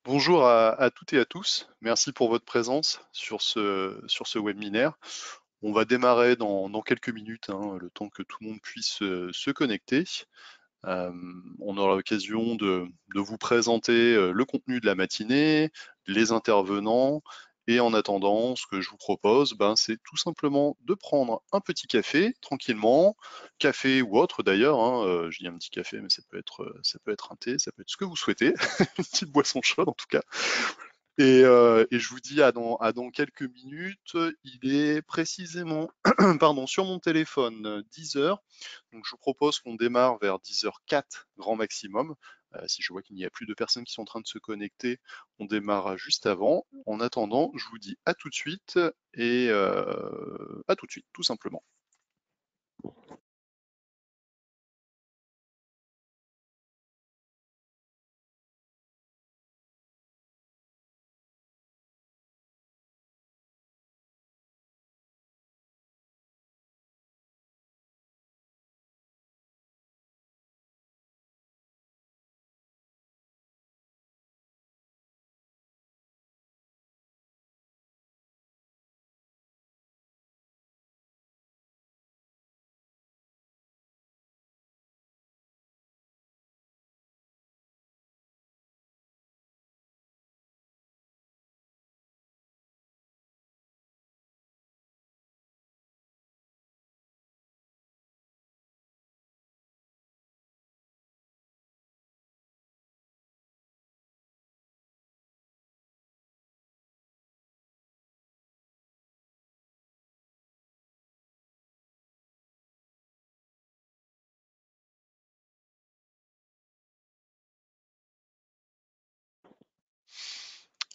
Bonjour à toutes et à tous. Merci pour votre présence sur ce webinaire. On va démarrer dans quelques minutes, hein, le temps que tout le monde puisse se connecter. On aura l'occasion de vous présenter le contenu de la matinée, les intervenants, et en attendant, ce que je vous propose, c'est tout simplement de prendre un petit café tranquillement, café ou autre d'ailleurs, hein, je dis un petit café, mais ça peut être un thé, ça peut être ce que vous souhaitez, une petite boisson chaude en tout cas. Et je vous dis à dans quelques minutes. Il est précisément pardon, sur mon téléphone 10 heures. Donc je vous propose qu'on démarre vers 10h04 grand maximum. Si je vois qu'il n'y a plus de personnes qui sont en train de se connecter, on démarre juste avant. En attendant, je vous dis à tout de suite et à tout de suite, tout simplement.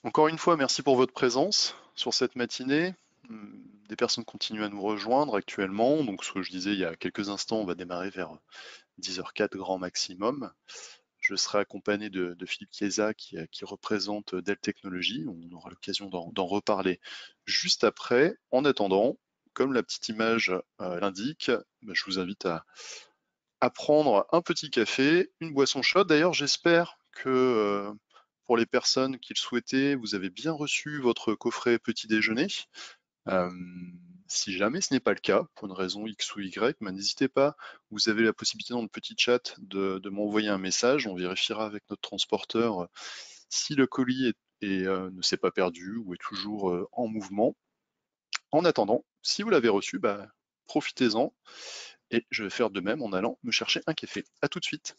Encore une fois, merci pour votre présence sur cette matinée. Des personnes continuent à nous rejoindre actuellement. Donc, ce que je disais il y a quelques instants, on va démarrer vers 10h04 grand maximum. Je serai accompagné de Philippe Chiesa qui représente Dell Technologies. On aura l'occasion d'en reparler juste après. En attendant, comme la petite image l'indique, je vous invite à prendre un petit café, une boisson chaude. D'ailleurs, j'espère que pour les personnes qui le souhaitaient, vous avez bien reçu votre coffret petit déjeuner. Euh, Si jamais ce n'est pas le cas, pour une raison X ou Y, n'hésitez pas, vous avez la possibilité dans le petit chat de m'envoyer un message, on vérifiera avec notre transporteur si le colis ne s'est pas perdu ou est toujours en mouvement. En attendant, si vous l'avez reçu, profitez-en et je vais faire de même en allant me chercher un café. À tout de suite.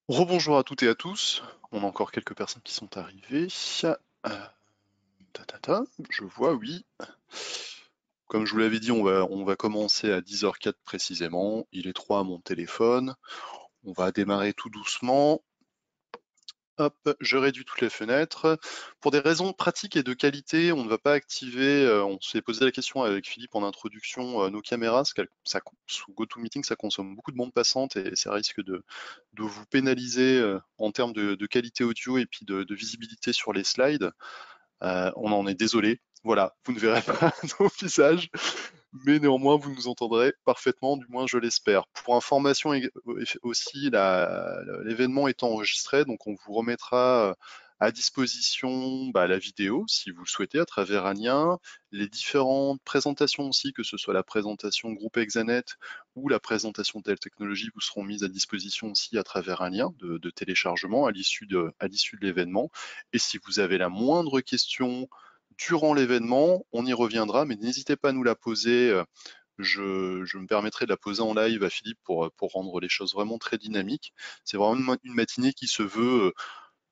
Rebonjour à toutes et à tous. On a encore quelques personnes qui sont arrivées. Je vois, oui. Comme je vous l'avais dit, on va commencer à 10h04 précisément. Il est 3 à mon téléphone. On va démarrer tout doucement. Hop, je réduis toutes les fenêtres. Pour des raisons pratiques et de qualité, on ne va pas activer, on s'est posé la question avec Philippe en introduction, nos caméras, parce que sous GoToMeeting, ça consomme beaucoup de bande passante et ça risque de vous pénaliser en termes de qualité audio et puis de visibilité sur les slides. On en est désolé. Voilà, vous ne verrez pas nos visages, mais néanmoins, vous nous entendrez parfaitement, du moins je l'espère. Pour information aussi, l'événement est enregistré, donc on vous remettra à disposition la vidéo, si vous le souhaitez, à travers un lien, les différentes présentations aussi, que ce soit la présentation groupe Exanet ou la présentation Dell Technologies, vous seront mises à disposition aussi à travers un lien de téléchargement à l'issue de l'événement. Et si vous avez la moindre question durant l'événement, on y reviendra, mais n'hésitez pas à nous la poser. Je me permettrai de la poser en live à Philippe pour rendre les choses vraiment très dynamiques. C'est vraiment une matinée qui se veut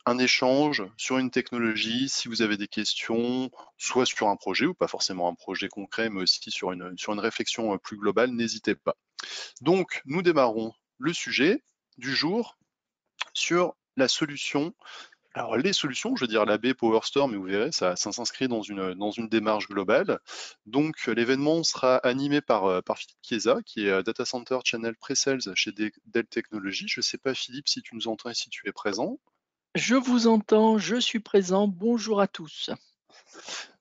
un échange sur une technologie. Si vous avez des questions, soit sur un projet, ou pas forcément un projet concret, mais aussi sur une réflexion plus globale, n'hésitez pas. Donc, nous démarrons le sujet du jour sur la solution. Alors, les solutions, je veux dire l'AB PowerStore, mais vous verrez, ça s'inscrit dans une démarche globale. Donc, l'événement sera animé par Philippe Chiesa, qui est Data Center Channel Pre-Sales chez Dell Technologies. Je ne sais pas, Philippe, si tu nous entends et si tu es présent. Je vous entends, je suis présent. Bonjour à tous.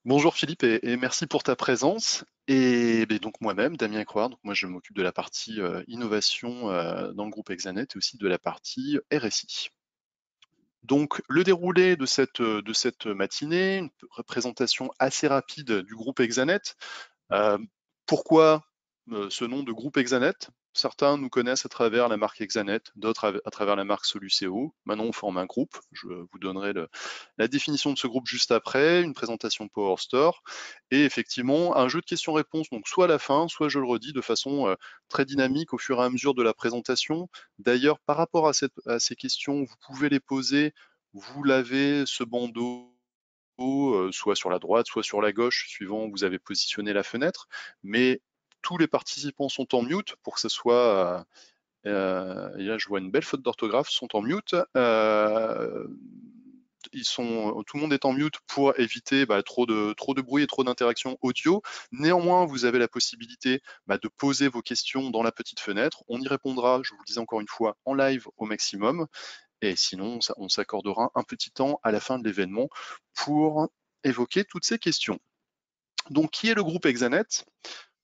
Bonjour Philippe et merci pour ta présence. Et donc moi-même, Damien Croire, donc moi je m'occupe de la partie innovation dans le groupe Exanet et aussi de la partie RSI. Donc le déroulé de cette matinée, une présentation assez rapide du groupe Exanet. Pourquoi ce nom de groupe Exanet? Certains nous connaissent à travers la marque Exanet, d'autres à travers la marque Soluceo. Maintenant, on forme un groupe. Je vous donnerai la définition de ce groupe juste après, une présentation PowerStore et effectivement un jeu de questions-réponses, donc soit à la fin, soit je le redis de façon très dynamique au fur et à mesure de la présentation. D'ailleurs, par rapport à ces questions, vous pouvez les poser. Vous l'avez, ce bandeau soit sur la droite, soit sur la gauche, suivant où vous avez positionné la fenêtre, mais tous les participants sont en mute pour que ce soit, et là je vois une belle faute d'orthographe, sont en mute, tout le monde est en mute pour éviter trop de bruit et trop d'interaction audio. Néanmoins, vous avez la possibilité de poser vos questions dans la petite fenêtre. On y répondra, je vous le disais encore une fois, en live au maximum. Et sinon, on s'accordera un petit temps à la fin de l'événement pour évoquer toutes ces questions. Donc, qui est le groupe Exanet?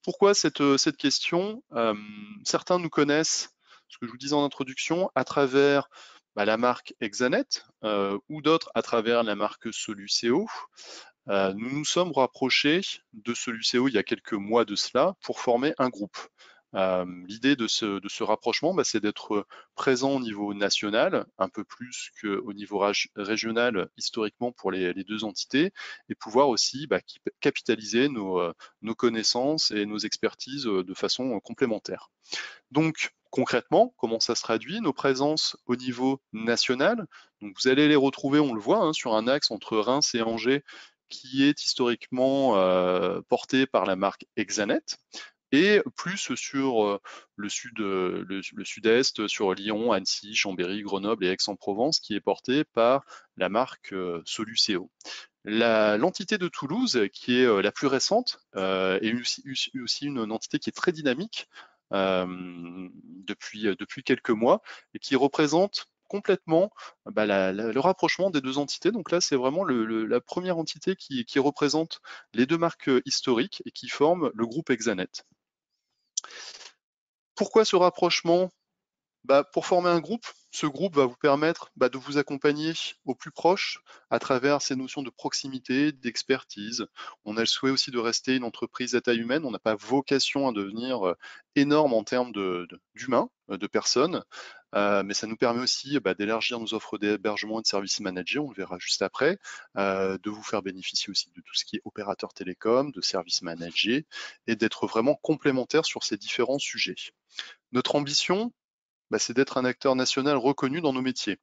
Pourquoi cette question? Certains nous connaissent, ce que je vous disais en introduction, à travers la marque Exanet ou d'autres à travers la marque Soluceo. Nous nous sommes rapprochés de Soluceo il y a quelques mois de cela pour former un groupe. L'idée de ce rapprochement, c'est d'être présent au niveau national, un peu plus qu'au niveau régional historiquement pour les deux entités, et pouvoir aussi capitaliser nos connaissances et nos expertises de façon complémentaire. Donc concrètement, comment ça se traduit? Nos présences au niveau national, donc vous allez les retrouver, on le voit, sur un axe entre Reims et Angers, qui est historiquement porté par la marque Exanet, et plus sur le sud-est, sur Lyon, Annecy, Chambéry, Grenoble et Aix-en-Provence, qui est porté par la marque Soluceo. L'entité de Toulouse, qui est la plus récente, est aussi une entité qui est très dynamique depuis quelques mois et qui représente complètement le rapprochement des deux entités. Donc là, c'est vraiment la première entité qui représente les deux marques historiques et qui forme le groupe Exanet. Pourquoi ce rapprochement? Pour former un groupe, ce groupe va vous permettre de vous accompagner au plus proche à travers ces notions de proximité, d'expertise. On a le souhait aussi de rester une entreprise à taille humaine. On n'a pas vocation à devenir énorme en termes d'humains, de personnes, mais ça nous permet aussi d'élargir nos offres d'hébergement et de services managés, on le verra juste après, de vous faire bénéficier aussi de tout ce qui est opérateur télécom, de services managés, et d'être vraiment complémentaires sur ces différents sujets. Notre ambition, c'est d'être un acteur national reconnu dans nos métiers.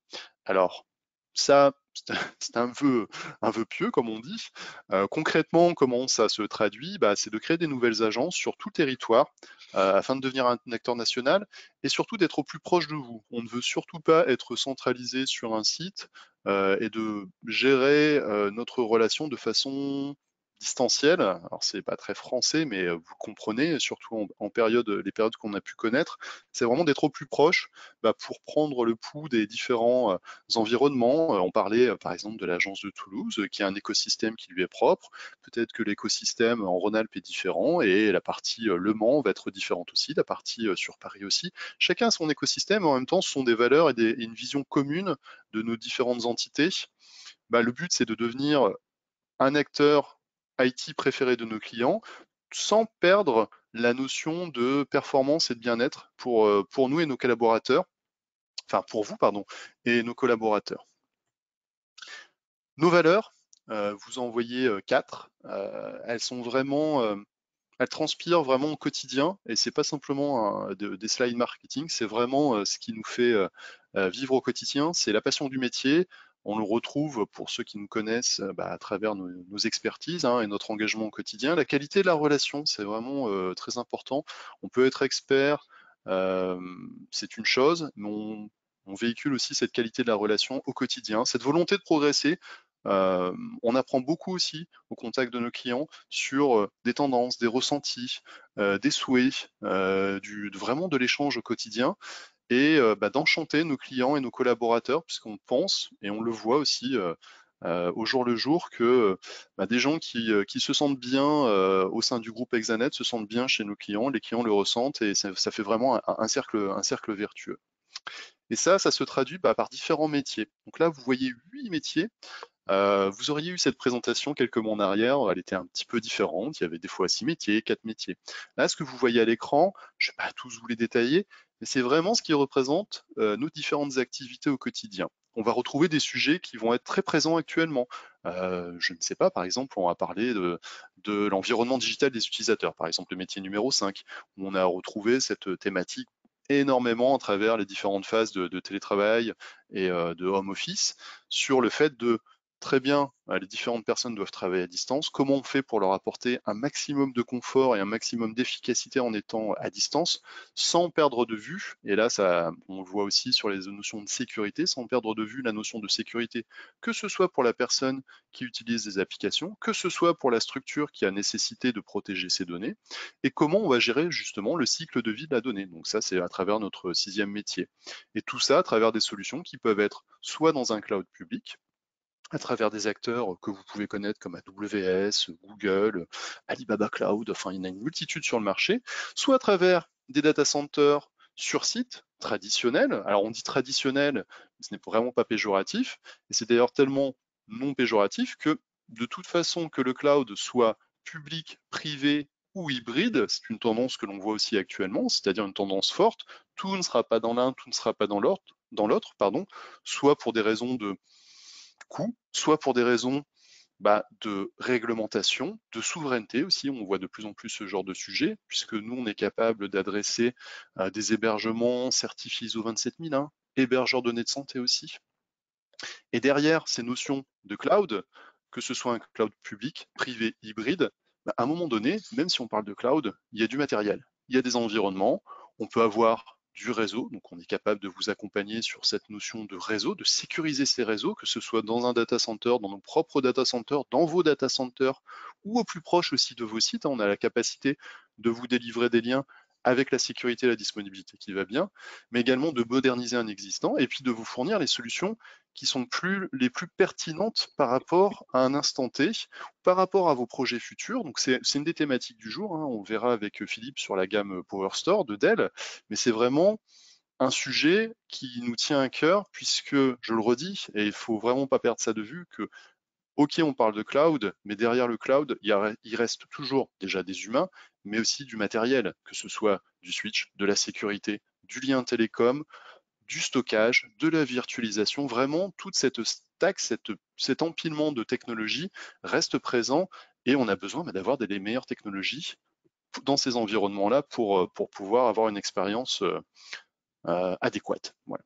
Alors, ça, c'est un vœu pieux, comme on dit. Concrètement, comment ça se traduit? C'est de créer des nouvelles agences sur tout le territoire afin de devenir un acteur national et surtout d'être au plus proche de vous. On ne veut surtout pas être centralisé sur un site et de gérer notre relation de façon distancielle. Alors c'est pas très français, mais vous comprenez, surtout en les périodes qu'on a pu connaître, c'est vraiment d'être au plus proche pour prendre le pouls des différents environnements. On parlait par exemple de l'agence de Toulouse, qui a un écosystème qui lui est propre. Peut-être que l'écosystème en Rhône-Alpes est différent et la partie Le Mans va être différente aussi, la partie sur Paris aussi. Chacun a son écosystème, en même temps, ce sont des valeurs et une vision commune de nos différentes entités le but c'est de devenir un acteur IT préféré de nos clients sans perdre la notion de performance et de bien-être pour nous et nos collaborateurs, enfin pour vous, pardon, et nos collaborateurs. Nos valeurs, vous en voyez 4, elles sont vraiment, elles transpirent vraiment au quotidien et c'est pas simplement des slides marketing, c'est vraiment ce qui nous fait vivre au quotidien, c'est la passion du métier. On le retrouve pour ceux qui nous connaissent à travers nos expertises et notre engagement au quotidien. La qualité de la relation, c'est vraiment très important. On peut être expert, c'est une chose, mais on véhicule aussi cette qualité de la relation au quotidien, cette volonté de progresser. Euh, on apprend beaucoup aussi au contact de nos clients sur des tendances, des ressentis, des souhaits, vraiment de l'échange au quotidien et d'enchanter nos clients et nos collaborateurs puisqu'on pense et on le voit aussi au jour le jour que des gens qui se sentent bien au sein du groupe Exanet se sentent bien chez nos clients, les clients le ressentent et ça fait vraiment un cercle vertueux. Et ça se traduit par différents métiers. Donc là, vous voyez 8 métiers. Vous auriez eu cette présentation quelques mois en arrière, elle était un petit peu différente, il y avait des fois 6 métiers, 4 métiers. Là, ce que vous voyez à l'écran, je ne vais pas tous vous les détailler, mais c'est vraiment ce qui représente nos différentes activités au quotidien. On va retrouver des sujets qui vont être très présents actuellement. Je ne sais pas, par exemple, on va parler de l'environnement digital des utilisateurs, par exemple le métier numéro 5, où on a retrouvé cette thématique énormément à travers les différentes phases de télétravail et de home office sur le fait de très bien, les différentes personnes doivent travailler à distance. Comment on fait pour leur apporter un maximum de confort et un maximum d'efficacité en étant à distance, sans perdre de vue, et là, on le voit aussi sur les notions de sécurité, sans perdre de vue la notion de sécurité, que ce soit pour la personne qui utilise des applications, que ce soit pour la structure qui a nécessité de protéger ses données, et comment on va gérer justement le cycle de vie de la donnée. Donc ça, c'est à travers notre 6e métier. Et tout ça à travers des solutions qui peuvent être soit dans un cloud public, à travers des acteurs que vous pouvez connaître comme AWS, Google, Alibaba Cloud, enfin il y en a une multitude sur le marché, soit à travers des data centers sur site traditionnels. Alors on dit traditionnel, mais ce n'est vraiment pas péjoratif, et c'est d'ailleurs tellement non péjoratif que de toute façon que le cloud soit public, privé ou hybride, c'est une tendance que l'on voit aussi actuellement, c'est-à-dire une tendance forte, tout ne sera pas dans l'un, tout ne sera pas dans l'autre, soit pour des raisons de coût, soit pour des raisons de réglementation, de souveraineté aussi. On voit de plus en plus ce genre de sujet, puisque nous, on est capable d'adresser des hébergements certifiés ISO 27001, hébergeurs de données de santé aussi. Et derrière ces notions de cloud, que ce soit un cloud public, privé, hybride, à un moment donné, même si on parle de cloud, il y a du matériel, il y a des environnements, on peut avoir du réseau, donc on est capable de vous accompagner sur cette notion de réseau, de sécuriser ces réseaux, que ce soit dans un data center, dans nos propres data centers, dans vos data centers, ou au plus proche aussi de vos sites. On a la capacité de vous délivrer des liens avec la sécurité et la disponibilité qui va bien, mais également de moderniser un existant et puis de vous fournir les solutions qui sont les plus pertinentes par rapport à un instant T, par rapport à vos projets futurs. Donc c'est une des thématiques du jour, on verra avec Philippe sur la gamme PowerStore de Dell, mais c'est vraiment un sujet qui nous tient à cœur puisque, je le redis, et il faut vraiment pas perdre ça de vue, que ok, on parle de cloud, mais derrière le cloud, il reste toujours déjà des humains, mais aussi du matériel, que ce soit du switch, de la sécurité, du lien télécom, du stockage, de la virtualisation, vraiment toute cette stack, cet empilement de technologies reste présent et on a besoin d'avoir les meilleures technologies dans ces environnements-là pour pouvoir avoir une expérience adéquate. Voilà.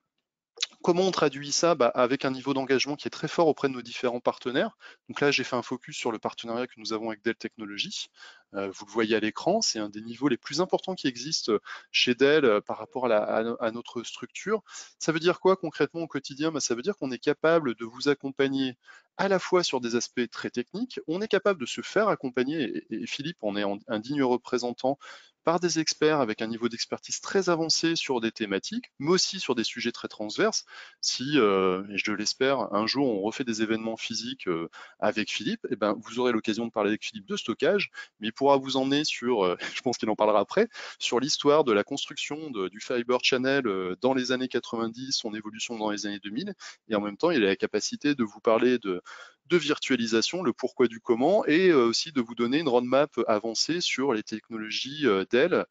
Comment on traduit ça avec un niveau d'engagement qui est très fort auprès de nos différents partenaires. Donc là, j'ai fait un focus sur le partenariat que nous avons avec Dell Technologies. Vous le voyez à l'écran, c'est un des niveaux les plus importants qui existent chez Dell par rapport à notre structure. Ça veut dire quoi concrètement au quotidien? Ça veut dire qu'on est capable de vous accompagner à la fois sur des aspects très techniques, on est capable de se faire accompagner, et Philippe en est un digne représentant, par des experts avec un niveau d'expertise très avancé sur des thématiques, mais aussi sur des sujets très transverses. Si, et je l'espère, un jour on refait des événements physiques avec Philippe, vous aurez l'occasion de parler avec Philippe de stockage, mais il pourra vous emmener sur, je pense qu'il en parlera après, sur l'histoire de la construction du Fiber Channel dans les années 90, son évolution dans les années 2000, et en même temps, il a la capacité de vous parler de virtualisation, le pourquoi du comment, et aussi de vous donner une roadmap avancée sur les technologies Dell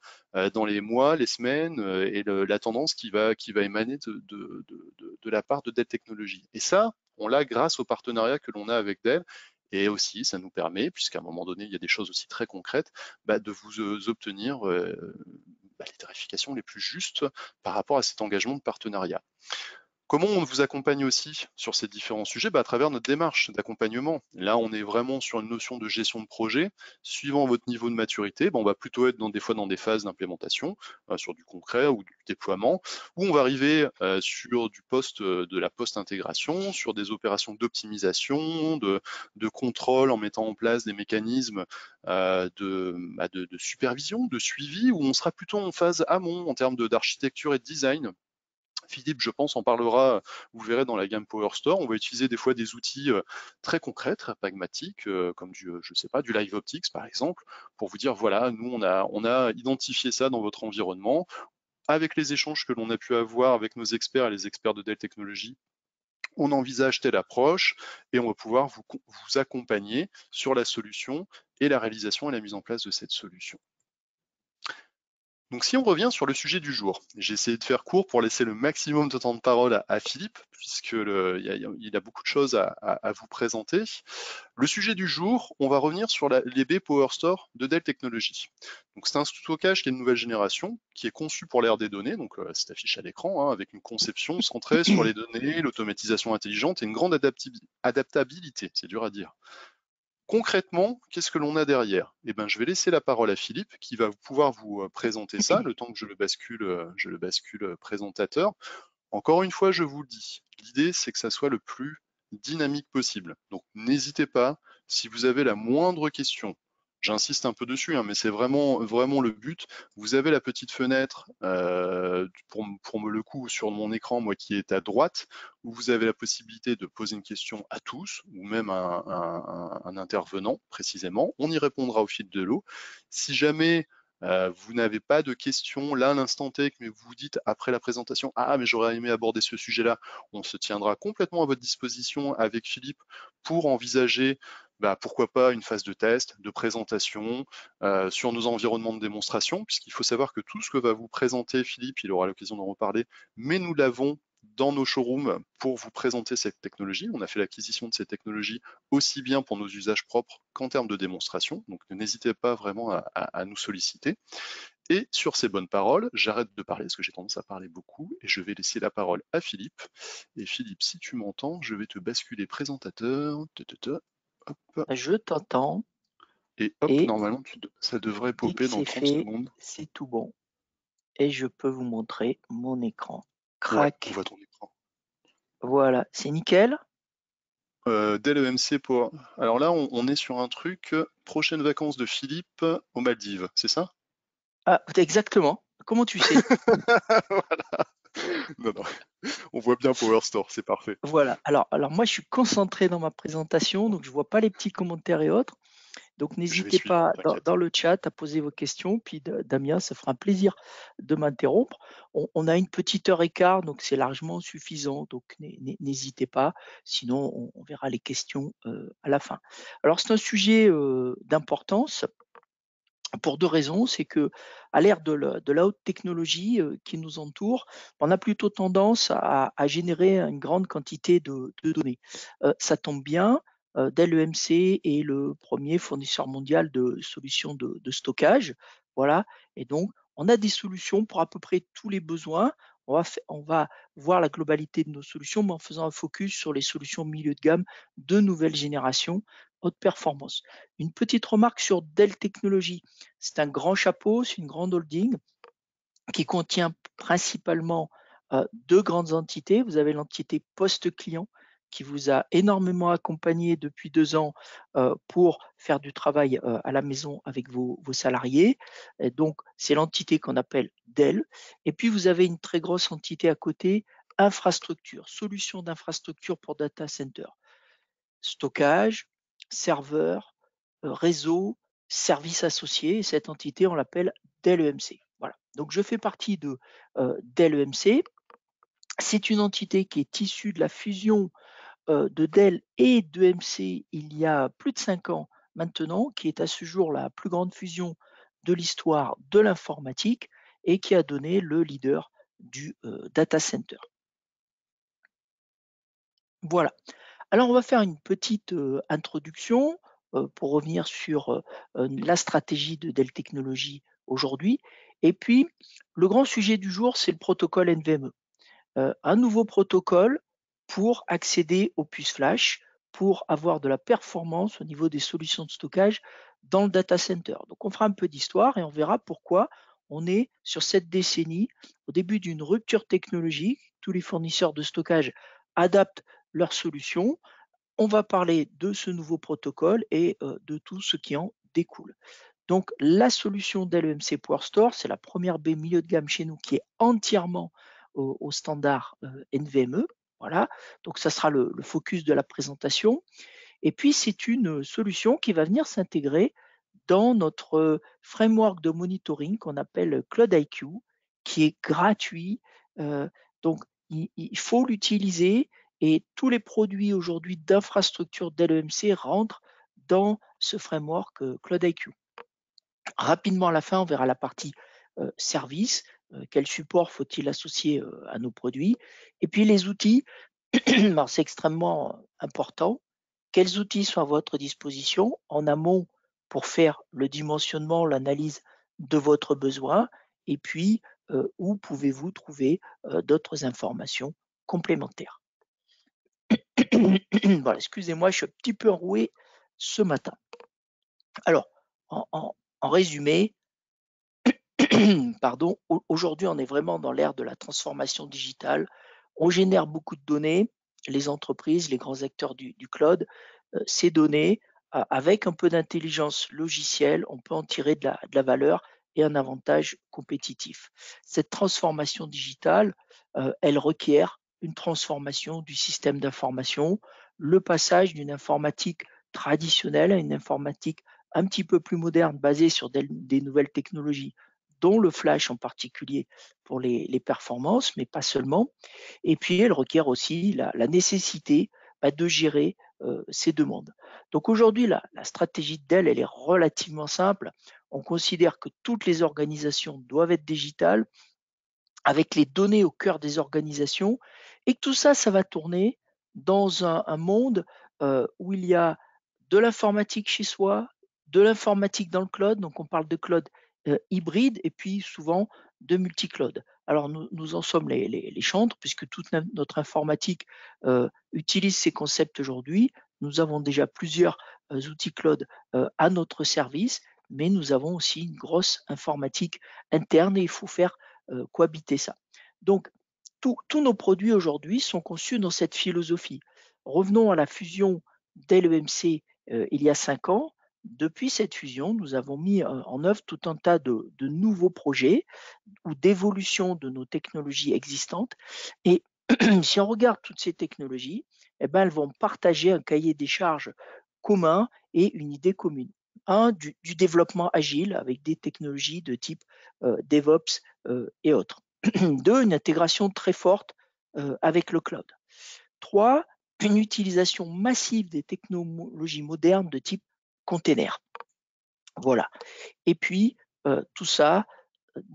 dans les mois, les semaines et la tendance qui va émaner de la part de Dell Technologies. Et ça, on l'a grâce au partenariat que l'on a avec Dell. Et aussi, ça nous permet, puisqu'à un moment donné, il y a des choses aussi très concrètes, de vous obtenir les tarifications les plus justes par rapport à cet engagement de partenariat. Comment on vous accompagne aussi sur ces différents sujets? À travers notre démarche d'accompagnement. Là, on est vraiment sur une notion de gestion de projet. Suivant votre niveau de maturité, on va plutôt être des fois dans des phases d'implémentation, sur du concret ou du déploiement, où on va arriver sur du de la post-intégration, sur des opérations d'optimisation, de contrôle en mettant en place des mécanismes de supervision, de suivi, où on sera plutôt en phase amont en termes d'architecture et de design. Philippe, je pense, en parlera, vous verrez dans la gamme Power Store. On va utiliser des fois des outils très concrets, très pragmatiques, comme je sais pas, du Live Optics par exemple, pour vous dire, voilà, nous, on a identifié ça dans votre environnement. Avec les échanges que l'on a pu avoir avec nos experts et les experts de Dell Technologies, on envisage telle approche et on va pouvoir vous accompagner sur la solution et la réalisation et la mise en place de cette solution. Donc si on revient sur le sujet du jour, j'ai essayé de faire court pour laisser le maximum de temps de parole à Philippe, puisqu'il a beaucoup de choses à vous présenter. Le sujet du jour, on va revenir sur les B Power Store de Dell Technologies. Donc c'est un stockage qui est de nouvelle génération, qui est conçu pour l'ère des données, donc c'est affiché à l'écran, avec une conception centrée sur les données, l'automatisation intelligente et une grande adaptabilité, c'est dur à dire. Concrètement, qu'est-ce que l'on a derrière? Je vais laisser la parole à Philippe qui va pouvoir vous présenter ça, le temps que je le bascule présentateur. Encore une fois, je vous le dis, l'idée c'est que ça soit le plus dynamique possible. Donc n'hésitez pas, si vous avez la moindre question, j'insiste un peu dessus, mais c'est vraiment le but. Vous avez la petite fenêtre pour le coup sur mon écran, moi qui est à droite, où vous avez la possibilité de poser une question à tous, ou même à un intervenant précisément. On y répondra au fil de l'eau. Si jamais vous n'avez pas de questions là à l'instant T, mais vous vous dites après la présentation, ah mais j'aurais aimé aborder ce sujet-là, on se tiendra complètement à votre disposition avec Philippe pour envisager pourquoi pas une phase de test, de présentation sur nos environnements de démonstration, puisqu'il faut savoir que tout ce que va vous présenter Philippe, il aura l'occasion d'en reparler, mais nous l'avons dans nos showrooms pour vous présenter cette technologie. On a fait l'acquisition de ces technologies aussi bien pour nos usages propres qu'en termes de démonstration. Donc n'hésitez pas vraiment à nous solliciter. Et sur ces bonnes paroles, j'arrête de parler parce que j'ai tendance à parler beaucoup et je vais laisser la parole à Philippe. Et Philippe, si tu m'entends, je vais te basculer présentateur. Hop, Je t'entends et hop, et normalement, ça devrait dès que popper dans c'est 30 fait, secondes. c'est tout bon. Et je peux vous montrer mon écran. Ouais, on Crac. voit ton écran. Voilà, c'est nickel. Dès le MC pour... Alors là, on est sur un truc, prochaines vacances de Philippe aux Maldives, c'est ça? Ah, exactement. Comment tu sais? Voilà. Non, non, on voit bien Power Store, c'est parfait. Voilà. Alors moi, je suis concentré dans ma présentation, donc je vois pas les petits commentaires et autres. Donc Je vais n'hésitez suivre, pas t'inquiète. dans le chat à poser vos questions. Puis Damien, ça fera un plaisir de m'interrompre. On a une petite heure et quart, donc c'est largement suffisant. Donc n'hésitez pas. Sinon, on verra les questions à la fin. Alors c'est un sujet d'importance pour deux raisons. C'est que à l'ère de la haute technologie qui nous entoure, on a plutôt tendance à générer une grande quantité de données. Ça tombe bien. Dell EMC est le premier fournisseur mondial de solutions de stockage. Voilà. Et donc, on a des solutions pour à peu près tous les besoins. On va voir la globalité de nos solutions, mais en faisant un focus sur les solutions milieu de gamme de nouvelle génération, haute performance. Une petite remarque sur Dell Technologies. C'est un grand chapeau, c'est une grande holding qui contient principalement deux grandes entités. Vous avez l'entité post-client qui vous a énormément accompagné depuis 2 ans pour faire du travail à la maison avec vos salariés. Et donc, c'est l'entité qu'on appelle Dell. Et puis, vous avez une très grosse entité à côté, infrastructure, solution d'infrastructure pour data center, stockage, serveur, réseau, service associé, et cette entité, on l'appelle Dell EMC. Voilà. Donc je fais partie de Dell EMC. C'est une entité qui est issue de la fusion de Dell et d'EMC il y a plus de 5 ans maintenant, qui est à ce jour la plus grande fusion de l'histoire de l'informatique et qui a donné le leader du data center. Voilà. Alors on va faire une petite introduction pour revenir sur la stratégie de Dell Technologies aujourd'hui. Et puis, le grand sujet du jour, c'est le protocole NVMe. Un nouveau protocole pour accéder aux puces flash, pour avoir de la performance au niveau des solutions de stockage dans le data center. Donc on fera un peu d'histoire et on verra pourquoi on est sur cette décennie au début d'une rupture technologique. Tous les fournisseurs de stockage adaptent leurs solutions. On va parler de ce nouveau protocole et de tout ce qui en découle. Donc la solution Dell EMC PowerStore, c'est la première baie milieu de gamme chez nous qui est entièrement au standard NVMe. Voilà, donc ça sera le focus de la présentation. Et puis c'est une solution qui va venir s'intégrer dans notre framework de monitoring qu'on appelle Cloud IQ, qui est gratuit. Donc il faut l'utiliser et tous les produits aujourd'hui d'infrastructure Dell EMC rentrent dans ce framework Cloud IQ. Rapidement à la fin, on verra la partie service, quel support faut-il associer à nos produits. Et puis les outils, c'est extrêmement important. Quels outils sont à votre disposition en amont pour faire le dimensionnement, l'analyse de votre besoin, et puis où pouvez-vous trouver d'autres informations complémentaires. Voilà, excusez-moi, je suis un petit peu enroué ce matin. Alors, en résumé, pardon, aujourd'hui, on est vraiment dans l'ère de la transformation digitale. On génère beaucoup de données, les entreprises, les grands acteurs du cloud. Ces données, avec un peu d'intelligence logicielle, on peut en tirer de la valeur et un avantage compétitif. Cette transformation digitale, elle requiert une transformation du système d'information, le passage d'une informatique traditionnelle à une informatique un petit peu plus moderne, basée sur des nouvelles technologies, dont le flash en particulier pour les performances, mais pas seulement. Et puis, elle requiert aussi la nécessité de gérer ces demandes. Donc aujourd'hui, la stratégie de Dell, elle est relativement simple. On considère que toutes les organisations doivent être digitales, avec les données au cœur des organisations, et que tout ça, ça va tourner dans un monde où il y a de l'informatique chez soi, de l'informatique dans le cloud, donc on parle de cloud hybride, et puis souvent de multi-cloud. Alors nous en sommes les chantres, puisque toute notre informatique utilise ces concepts aujourd'hui. Nous avons déjà plusieurs outils cloud à notre service, mais nous avons aussi une grosse informatique interne et il faut faire cohabiter ça. Donc, tous nos produits aujourd'hui sont conçus dans cette philosophie. Revenons à la fusion Dell EMC il y a 5 ans. Depuis cette fusion, nous avons mis en œuvre tout un tas de nouveaux projets ou d'évolution de nos technologies existantes. Et si on regarde toutes ces technologies, eh ben, elles vont partager un cahier des charges commun et une idée commune. Un, du développement agile avec des technologies de type DevOps et autres. Deux, une intégration très forte avec le cloud. Trois, une utilisation massive des technologies modernes de type container. Voilà. Et puis, tout ça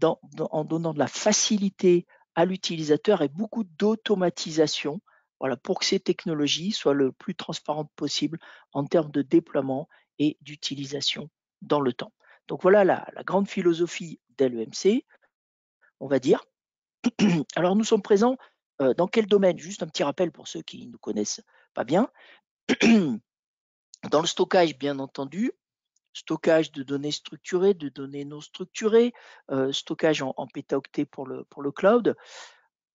en donnant de la facilité à l'utilisateur et beaucoup d'automatisation, voilà, pour que ces technologies soient le plus transparentes possible en termes de déploiement et d'utilisation dans le temps. Donc voilà la grande philosophie Dell EMC, on va dire. Alors nous sommes présents dans quel domaine? Juste un petit rappel pour ceux qui ne nous connaissent pas bien. Dans le stockage, bien entendu, stockage de données structurées, de données non structurées, stockage en pétaoctets pour le cloud,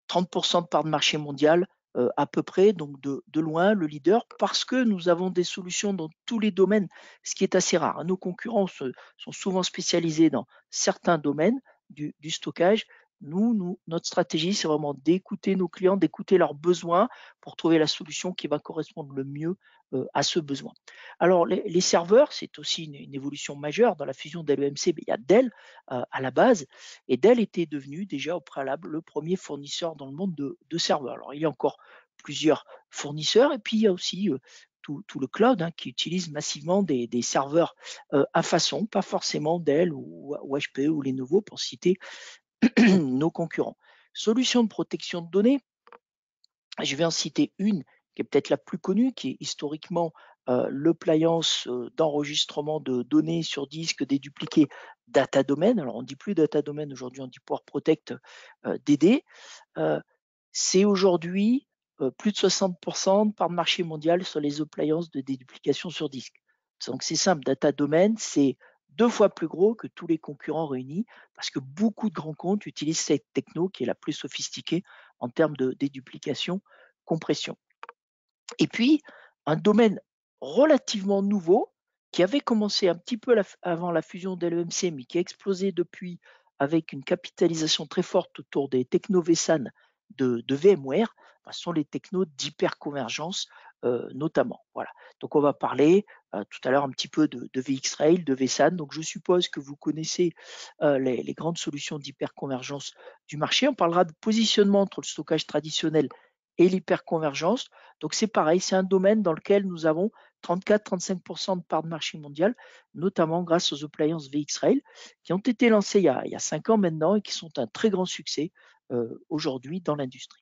30% de part de marché mondial à peu près, donc de loin le leader, parce que nous avons des solutions dans tous les domaines, ce qui est assez rare. Nos concurrents sont souvent spécialisés dans certains domaines du stockage, Notre stratégie, c'est vraiment d'écouter nos clients, d'écouter leurs besoins pour trouver la solution qui va correspondre le mieux à ce besoin. Alors, les serveurs, c'est aussi une évolution majeure dans la fusion Dell EMC. Mais il y a Dell à la base, et Dell était devenu déjà au préalable le premier fournisseur dans le monde de serveurs. Alors, il y a encore plusieurs fournisseurs, et puis il y a aussi tout le cloud qui utilise massivement des serveurs à façon, pas forcément Dell ou HP ou Lenovo pour citer nos concurrents. Solutions de protection de données, je vais en citer une qui est peut-être la plus connue, qui est historiquement l'appliance d'enregistrement de données sur disque dédupliqué Data Domain. Alors on ne dit plus Data Domain aujourd'hui, on dit Power Protect DD. C'est aujourd'hui plus de 60% de part de marché mondial sur les appliances de déduplication sur disque. Donc c'est simple, Data Domain, c'est 2 fois plus gros que tous les concurrents réunis parce que beaucoup de grands comptes utilisent cette techno qui est la plus sophistiquée en termes de déduplication, compression. Et puis, un domaine relativement nouveau qui avait commencé un petit peu avant la fusion de l'EMC, mais qui a explosé depuis avec une capitalisation très forte autour des techno vSAN de VMware, ce sont les technos d'hyperconvergence notamment. Voilà. Donc on va parler tout à l'heure un petit peu de VxRail, de vSAN. Donc je suppose que vous connaissez les grandes solutions d'hyperconvergence du marché. On parlera de positionnement entre le stockage traditionnel et l'hyperconvergence. Donc c'est pareil, c'est un domaine dans lequel nous avons 34-35% de part de marché mondial, notamment grâce aux appliances VxRail, qui ont été lancées il y a 5 ans maintenant et qui sont un très grand succès aujourd'hui dans l'industrie.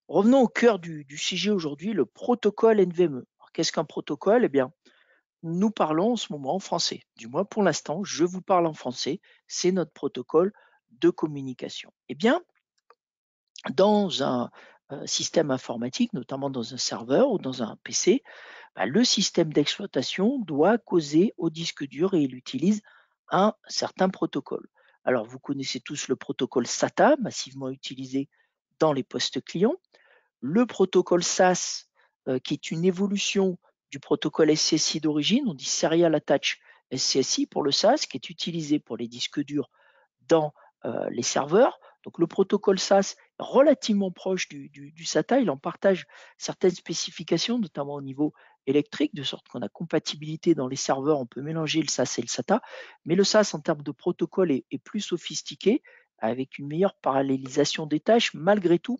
Revenons au cœur du sujet aujourd'hui, le protocole NVMe. Qu'est-ce qu'un protocole? Eh bien, nous parlons en ce moment en français. Du moins pour l'instant, je vous parle en français. C'est notre protocole de communication. Eh bien, dans un système informatique, notamment dans un serveur ou dans un PC, le système d'exploitation doit causer au disque dur et il utilise un certain protocole. Alors, vous connaissez tous le protocole SATA, massivement utilisé dans les postes clients, le protocole SAS, qui est une évolution du protocole SCSI d'origine, on dit Serial Attach SCSI pour le SAS, qui est utilisé pour les disques durs dans les serveurs. Donc le protocole SAS est relativement proche du SATA, il en partage certaines spécifications, notamment au niveau électrique, de sorte qu'on a compatibilité dans les serveurs, on peut mélanger le SAS et le SATA, mais le SAS en termes de protocole est plus sophistiqué, avec une meilleure parallélisation des tâches. Malgré tout,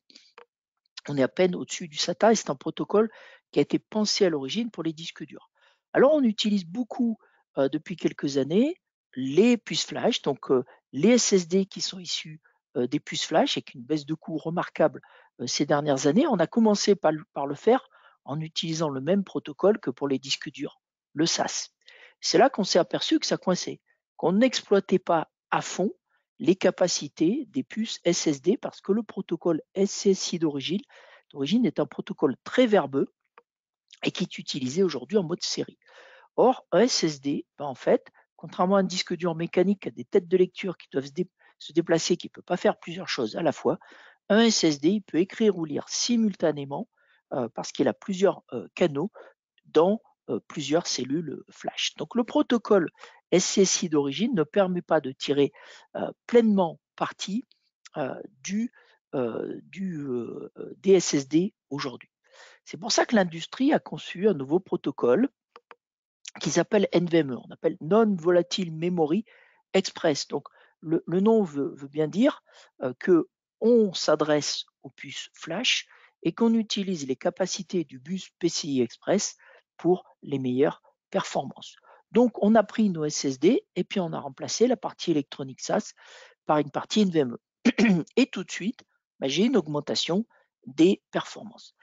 on est à peine au-dessus du SATA et c'est un protocole qui a été pensé à l'origine pour les disques durs. Alors on utilise beaucoup depuis quelques années les puces flash, donc les SSD qui sont issus des puces flash avec une baisse de coût remarquable ces dernières années. On a commencé par le faire en utilisant le même protocole que pour les disques durs, le SAS. C'est là qu'on s'est aperçu que ça coinçait, qu'on n'exploitait pas à fond les capacités des puces SSD parce que le protocole SCSI d'origine est un protocole très verbeux et qui est utilisé aujourd'hui en mode série. Or, un SSD, en fait, contrairement à un disque dur mécanique qui a des têtes de lecture qui doivent se déplacer, qui ne peut pas faire plusieurs choses à la fois, un SSD, il peut écrire ou lire simultanément parce qu'il a plusieurs canaux dans plusieurs cellules flash. Donc le protocole SCSI d'origine ne permet pas de tirer pleinement parti des SSD aujourd'hui. C'est pour ça que l'industrie a conçu un nouveau protocole qui s'appelle NVMe, on appelle Non-Volatile Memory Express. Donc le nom veut bien dire qu'on s'adresse aux puces flash et qu'on utilise les capacités du bus PCI Express pour les meilleures performances. Donc on a pris nos SSD et puis on a remplacé la partie électronique SAS par une partie NVMe. Et tout de suite, j'ai une augmentation des performances.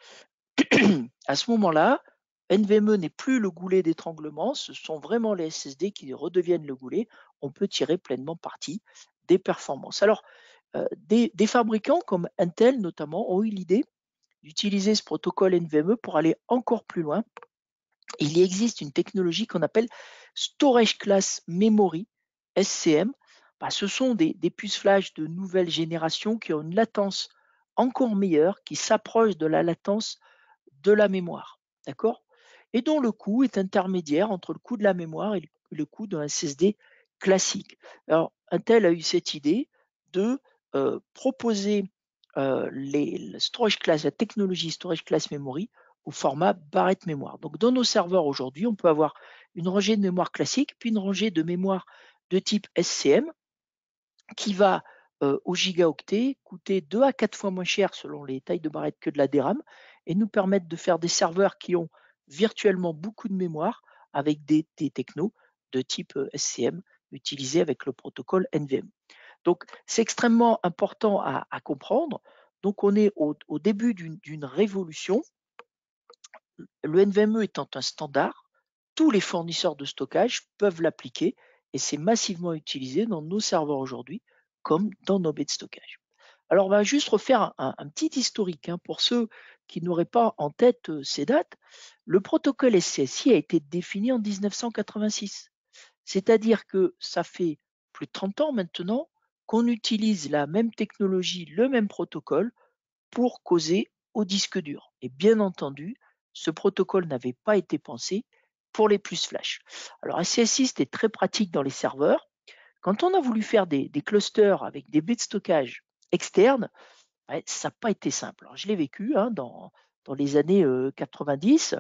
À ce moment-là, NVMe n'est plus le goulet d'étranglement, ce sont vraiment les SSD qui redeviennent le goulet. On peut tirer pleinement parti des performances. Alors, des fabricants comme Intel notamment ont eu l'idée d'utiliser ce protocole NVMe pour aller encore plus loin. Il existe une technologie qu'on appelle Storage Class Memory, SCM. Ce sont des puces flash de nouvelle génération qui ont une latence encore meilleure, qui s'approche de la latence de la mémoire, d'accord? Et dont le coût est intermédiaire entre le coût de la mémoire et le coût d'un SSD classique. Alors, Intel a eu cette idée de proposer le storage class, la technologie storage class memory au format barrette mémoire. Donc dans nos serveurs aujourd'hui, on peut avoir une rangée de mémoire classique, puis une rangée de mémoire de type SCM qui va au gigaoctet coûter 2 à 4 fois moins cher selon les tailles de barrette que de la DRAM et nous permettre de faire des serveurs qui ont virtuellement beaucoup de mémoire avec des technos de type SCM utilisés avec le protocole NVMe. Donc c'est extrêmement important à comprendre. Donc on est au début d'une révolution. Le NVMe étant un standard, tous les fournisseurs de stockage peuvent l'appliquer et c'est massivement utilisé dans nos serveurs aujourd'hui comme dans nos baies de stockage. Alors on va juste refaire un petit historique pour ceux qui n'auraient pas en tête ces dates. Le protocole SCSI a été défini en 1986, c'est-à-dire que ça fait plus de 30 ans maintenant qu'on utilise la même technologie, le même protocole pour causer au disque dur. Et bien entendu, ce protocole n'avait pas été pensé pour les puces flash. Alors SCSI, c'était très pratique dans les serveurs. Quand on a voulu faire des clusters avec des baies de stockage externes, ouais, ça n'a pas été simple. Alors, je l'ai vécu dans les années 90,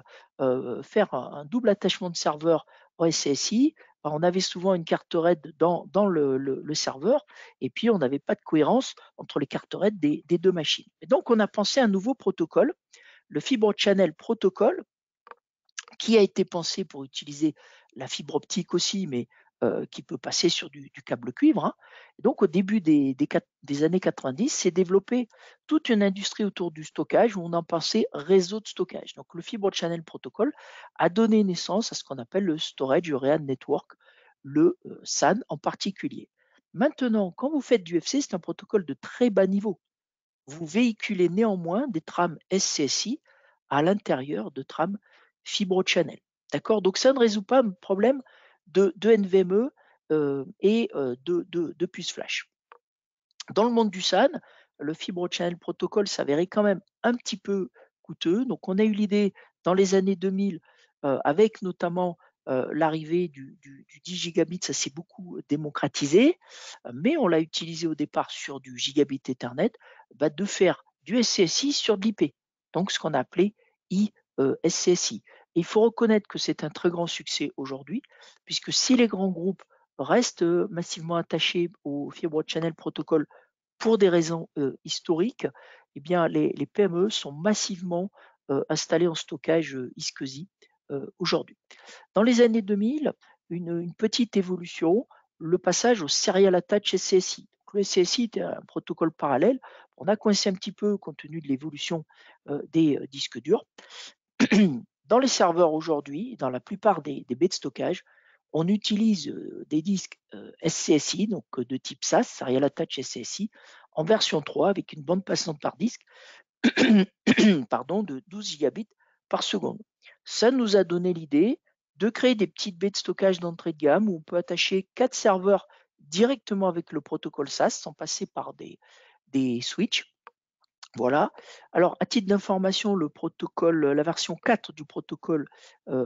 faire un double attachement de serveur au SCSI. On avait souvent une carte RAID dans le serveur et puis on n'avait pas de cohérence entre les cartes RAID des deux machines. Et donc, on a pensé à un nouveau protocole, le Fibre Channel Protocol, qui a été pensé pour utiliser la fibre optique aussi, mais qui peut passer sur du câble cuivre. Et donc, au début des années 90, s'est développée toute une industrie autour du stockage où on en pensait réseau de stockage. Donc, le Fibre Channel Protocol a donné naissance à ce qu'on appelle le Storage Area Network, le SAN en particulier. Maintenant, quand vous faites du FC, c'est un protocole de très bas niveau. Vous véhiculez néanmoins des trames SCSI à l'intérieur de trames Fibre Channel. D'accord? Donc ça ne résout pas le problème de NVMe et de puces flash. Dans le monde du SAN, le Fibre Channel Protocol s'avérait quand même un petit peu coûteux. Donc on a eu l'idée dans les années 2000, avec notamment l'arrivée du 10 gigabits, ça s'est beaucoup démocratisé, mais on l'a utilisé au départ sur du gigabit Ethernet, de faire du SCSI sur de l'IP, donc ce qu'on a appelé iSCSI. Et il faut reconnaître que c'est un très grand succès aujourd'hui, puisque si les grands groupes restent massivement attachés au Fibre Channel Protocol pour des raisons historiques, eh bien, les PME sont massivement installées en stockage iSCSI aujourd'hui. Dans les années 2000, une petite évolution, le passage au Serial Attach SCSI. Donc, le SCSI était un protocole parallèle. On a coincé un petit peu compte tenu de l'évolution des disques durs. Dans les serveurs aujourd'hui, dans la plupart des baies de stockage, on utilise des disques SCSI, donc de type SAS, Serial Attach SCSI, en version 3 avec une bande passante par disque pardon, de 12 gigabits par seconde. Ça nous a donné l'idée de créer des petites baies de stockage d'entrée de gamme où on peut attacher 4 serveurs directement avec le protocole SAS sans passer par des switches. Voilà. Alors, à titre d'information, la version 4 du protocole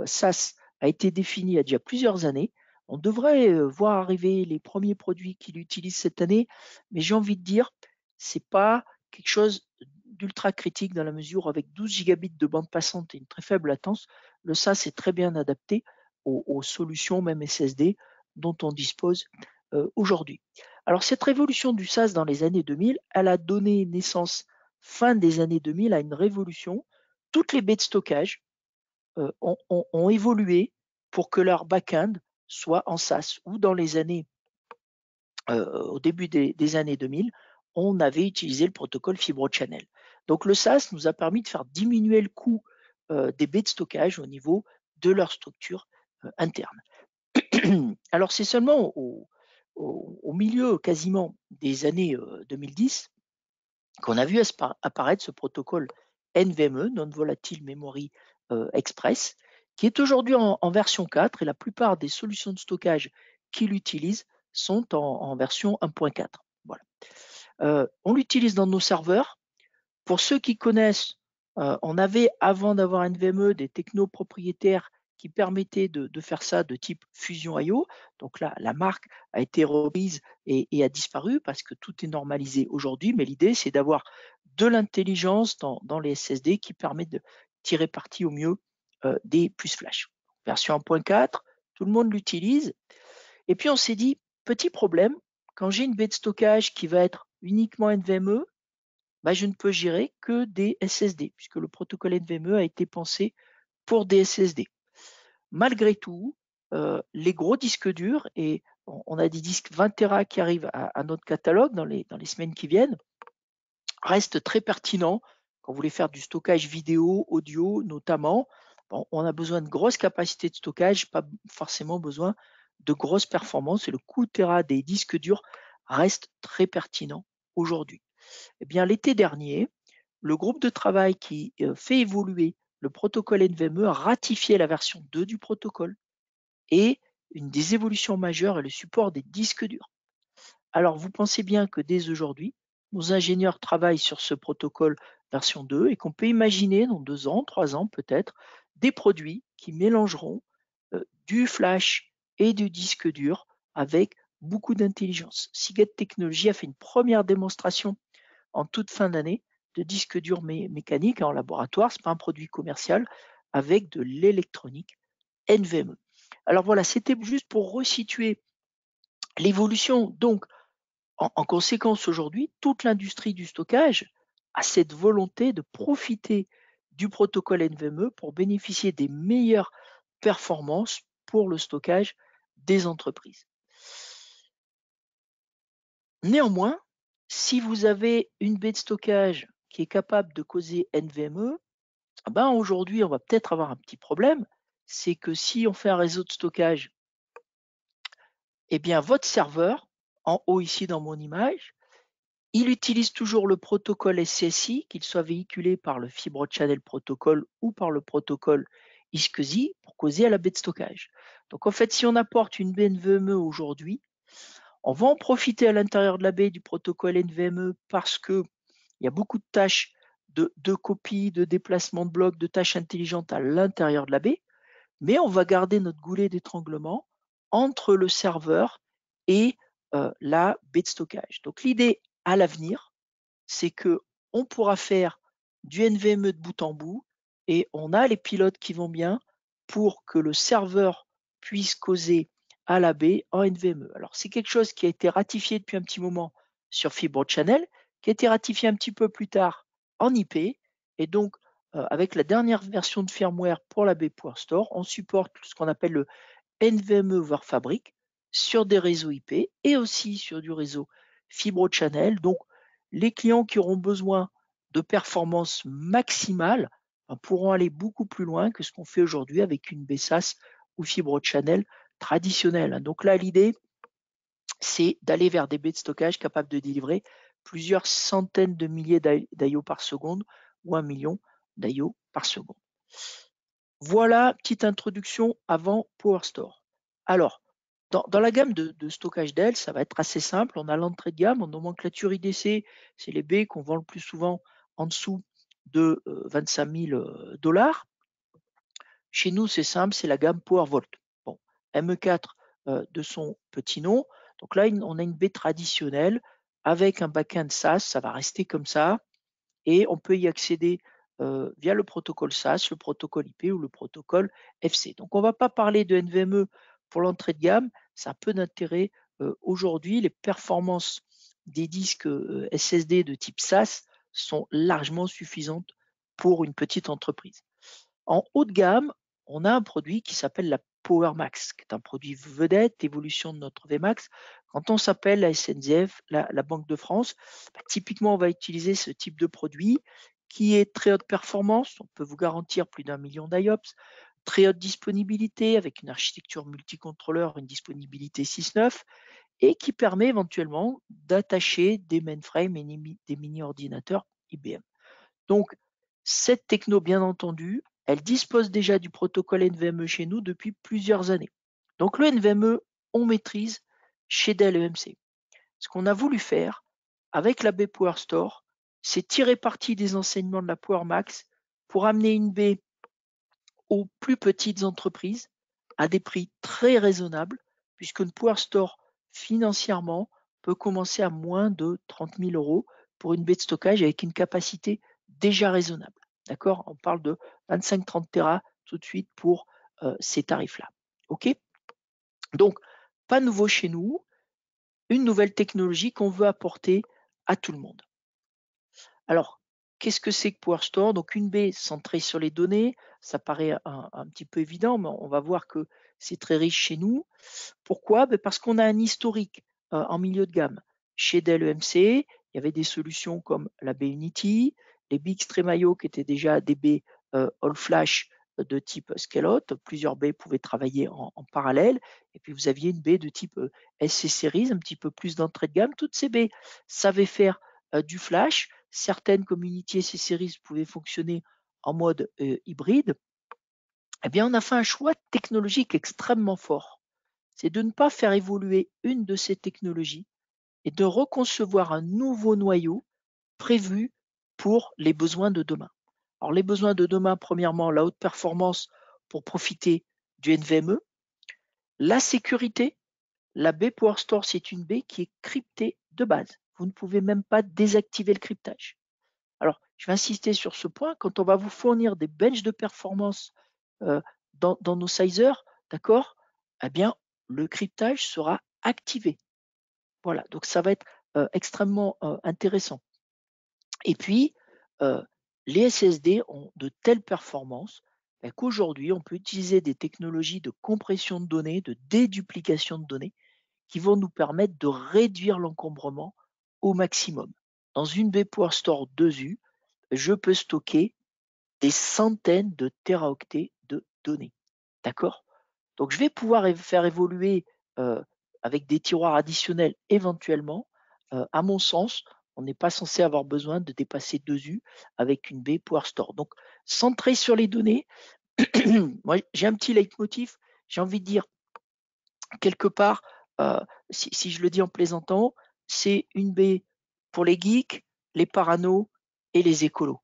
SAS a été définie il y a déjà plusieurs années. On devrait voir arriver les premiers produits qui l'utilisent cette année, mais j'ai envie de dire, c'est pas quelque chose d'ultra critique dans la mesure où avec 12 gigabits de bande passante et une très faible latence, le SAS est très bien adapté aux solutions, même SSD, dont on dispose aujourd'hui. Alors, cette révolution du SAS dans les années 2000, elle a donné naissance fin des années 2000 à une révolution. Toutes les baies de stockage ont évolué pour que leur back-end soit en SAS. Ou dans les années, au début des années 2000, on avait utilisé le protocole Fibre Channel. Donc le SAS nous a permis de faire diminuer le coût des baies de stockage au niveau de leur structure interne. Alors c'est seulement au milieu quasiment des années 2010 qu'on a vu apparaître ce protocole NVMe, Non-Volatile Memory Express, qui est aujourd'hui en version 4 et la plupart des solutions de stockage qui l'utilisent sont en version 1.4. Voilà. On l'utilise dans nos serveurs. Pour ceux qui connaissent, on avait, avant d'avoir NVMe, des technos propriétaires qui permettait de faire ça de type Fusion IO. Donc là, la marque a été reprise et a disparu parce que tout est normalisé aujourd'hui, mais l'idée, c'est d'avoir de l'intelligence dans les SSD qui permet de tirer parti au mieux des puces flash. Version 1.4, tout le monde l'utilise. Et puis on s'est dit, petit problème, quand j'ai une baie de stockage qui va être uniquement NVMe, bah, je ne peux gérer que des SSD, puisque le protocole NVMe a été pensé pour des SSD. Malgré tout, les gros disques durs, et on a des disques 20 Tera qui arrivent à notre catalogue dans les semaines qui viennent, restent très pertinents quand vous voulez faire du stockage vidéo, audio notamment. Bon, on a besoin de grosses capacités de stockage, pas forcément besoin de grosses performances, et le coût Tera des disques durs reste très pertinent aujourd'hui. Eh bien, l'été dernier, le groupe de travail qui fait évoluer le protocole NVMe a ratifié la version 2 du protocole, et une des évolutions majeures est le support des disques durs. Alors, vous pensez bien que dès aujourd'hui, nos ingénieurs travaillent sur ce protocole version 2 et qu'on peut imaginer dans 2 ans, 3 ans peut-être, des produits qui mélangeront du flash et du disque dur avec beaucoup d'intelligence. Seagate Technologies a fait une première démonstration en toute fin d'année de disques durs mécaniques en laboratoire. Ce n'est pas un produit commercial, avec de l'électronique NVMe. Alors voilà, c'était juste pour resituer l'évolution. Donc, en conséquence, aujourd'hui, toute l'industrie du stockage a cette volonté de profiter du protocole NVMe pour bénéficier des meilleures performances pour le stockage des entreprises. Néanmoins, si vous avez une baie de stockage qui est capable de causer NVMe, ben aujourd'hui, on va peut-être avoir un petit problème. C'est que si on fait un réseau de stockage, eh bien, votre serveur, en haut ici dans mon image, il utilise toujours le protocole SCSI, qu'il soit véhiculé par le Fibre Channel Protocol ou par le protocole iSCSI pour causer à la baie de stockage. Donc en fait, si on apporte une baie NVMe aujourd'hui, on va en profiter à l'intérieur de la baie du protocole NVMe parce qu'il y a beaucoup de tâches de copie, de déplacement de blocs, de tâches intelligentes à l'intérieur de la baie, mais on va garder notre goulet d'étranglement entre le serveur et la baie de stockage. Donc l'idée à l'avenir, c'est que on pourra faire du NVMe de bout en bout, et on a les pilotes qui vont bien pour que le serveur puisse causer à la baie en NVMe. Alors c'est quelque chose qui a été ratifié depuis un petit moment sur Fibre Channel, qui a été ratifié un petit peu plus tard en IP, et donc avec la dernière version de firmware pour la baie PowerStore, on supporte ce qu'on appelle le NVMe over Fabric sur des réseaux IP et aussi sur du réseau Fibre Channel. Donc, les clients qui auront besoin de performance maximale pourront aller beaucoup plus loin que ce qu'on fait aujourd'hui avec une BSAS ou Fibre Channel traditionnelle. Donc là, l'idée, c'est d'aller vers des baies de stockage capables de délivrer plusieurs centaines de milliers d'IO par seconde ou 1 million d'IO par seconde. Voilà, petite introduction avant PowerStore. Alors, dans la gamme de stockage Dell, ça va être assez simple. On a l'entrée de gamme en nomenclature IDC, c'est les baies qu'on vend le plus souvent en dessous de 25 000 $. Chez nous, c'est simple, c'est la gamme PowerVault. Bon, ME4 de son petit nom. Donc là, on a une baie traditionnelle avec un backend SAS, ça va rester comme ça, et on peut y accéder via le protocole SAS, le protocole IP ou le protocole FC. Donc on ne va pas parler de NVMe pour l'entrée de gamme, ça a peu d'intérêt aujourd'hui. Les performances des disques SSD de type SAS sont largement suffisantes pour une petite entreprise. En haut de gamme, on a un produit qui s'appelle la PowerMax, qui est un produit vedette, évolution de notre VMAX. Quand on s'appelle la SNCF, la Banque de France, typiquement, on va utiliser ce type de produit qui est très haute performance. On peut vous garantir plus d'1 million d'IOPS, très haute disponibilité avec une architecture multicontrôleur, une disponibilité 6.9, et qui permet éventuellement d'attacher des mainframes et des mini-ordinateurs IBM. Donc, cette techno, bien entendu, elle dispose déjà du protocole NVMe chez nous depuis plusieurs années. Donc le NVMe, on maîtrise chez Dell EMC. Ce qu'on a voulu faire avec la baie PowerStore, c'est tirer parti des enseignements de la PowerMax pour amener une baie aux plus petites entreprises à des prix très raisonnables, puisque une Power Store financièrement peut commencer à moins de 30 000 euros pour une baie de stockage avec une capacité déjà raisonnable. D'accord? On parle de 25-30 Tera tout de suite pour ces tarifs-là. OK? Donc, pas nouveau chez nous, une nouvelle technologie qu'on veut apporter à tout le monde. Alors, qu'est-ce que c'est que PowerStore? Donc, une baie centrée sur les données, ça paraît un petit peu évident, mais on va voir que c'est très riche chez nous. Pourquoi? Parce qu'on a un historique en milieu de gamme. Chez Dell EMC, il y avait des solutions comme la baie Unity, les baies Extreme.io qui étaient déjà des baies All Flash de type Scale-out. Plusieurs baies pouvaient travailler en parallèle. Et puis vous aviez une baie de type SC Series, un petit peu plus d'entrée de gamme. Toutes ces baies savaient faire du flash. Certaines comme Unity SC Series pouvaient fonctionner en mode hybride. Eh bien, on a fait un choix technologique extrêmement fort. C'est de ne pas faire évoluer une de ces technologies et de reconcevoir un nouveau noyau prévu pour les besoins de demain. Alors les besoins de demain, premièrement, la haute performance pour profiter du NVMe, la sécurité. La baie PowerStore, c'est une baie qui est cryptée de base. Vous ne pouvez même pas désactiver le cryptage. Alors, je vais insister sur ce point. Quand on va vous fournir des benches de performance dans nos sizers, d'accord, eh bien, le cryptage sera activé. Voilà, donc ça va être extrêmement intéressant. Et puis, les SSD ont de telles performances qu'aujourd'hui, on peut utiliser des technologies de compression de données, de déduplication de données, qui vont nous permettre de réduire l'encombrement au maximum. Dans une baie PowerStore 2U, je peux stocker des centaines de téraoctets de données. D'accord? Donc, je vais pouvoir faire évoluer avec des tiroirs additionnels éventuellement. À mon sens, on n'est pas censé avoir besoin de dépasser 2U avec une baie PowerStore. Donc, centré sur les données, moi, j'ai un petit leitmotiv. J'ai envie de dire, quelque part, si je le dis en plaisantant, c'est une baie pour les geeks, les paranos et les écolos.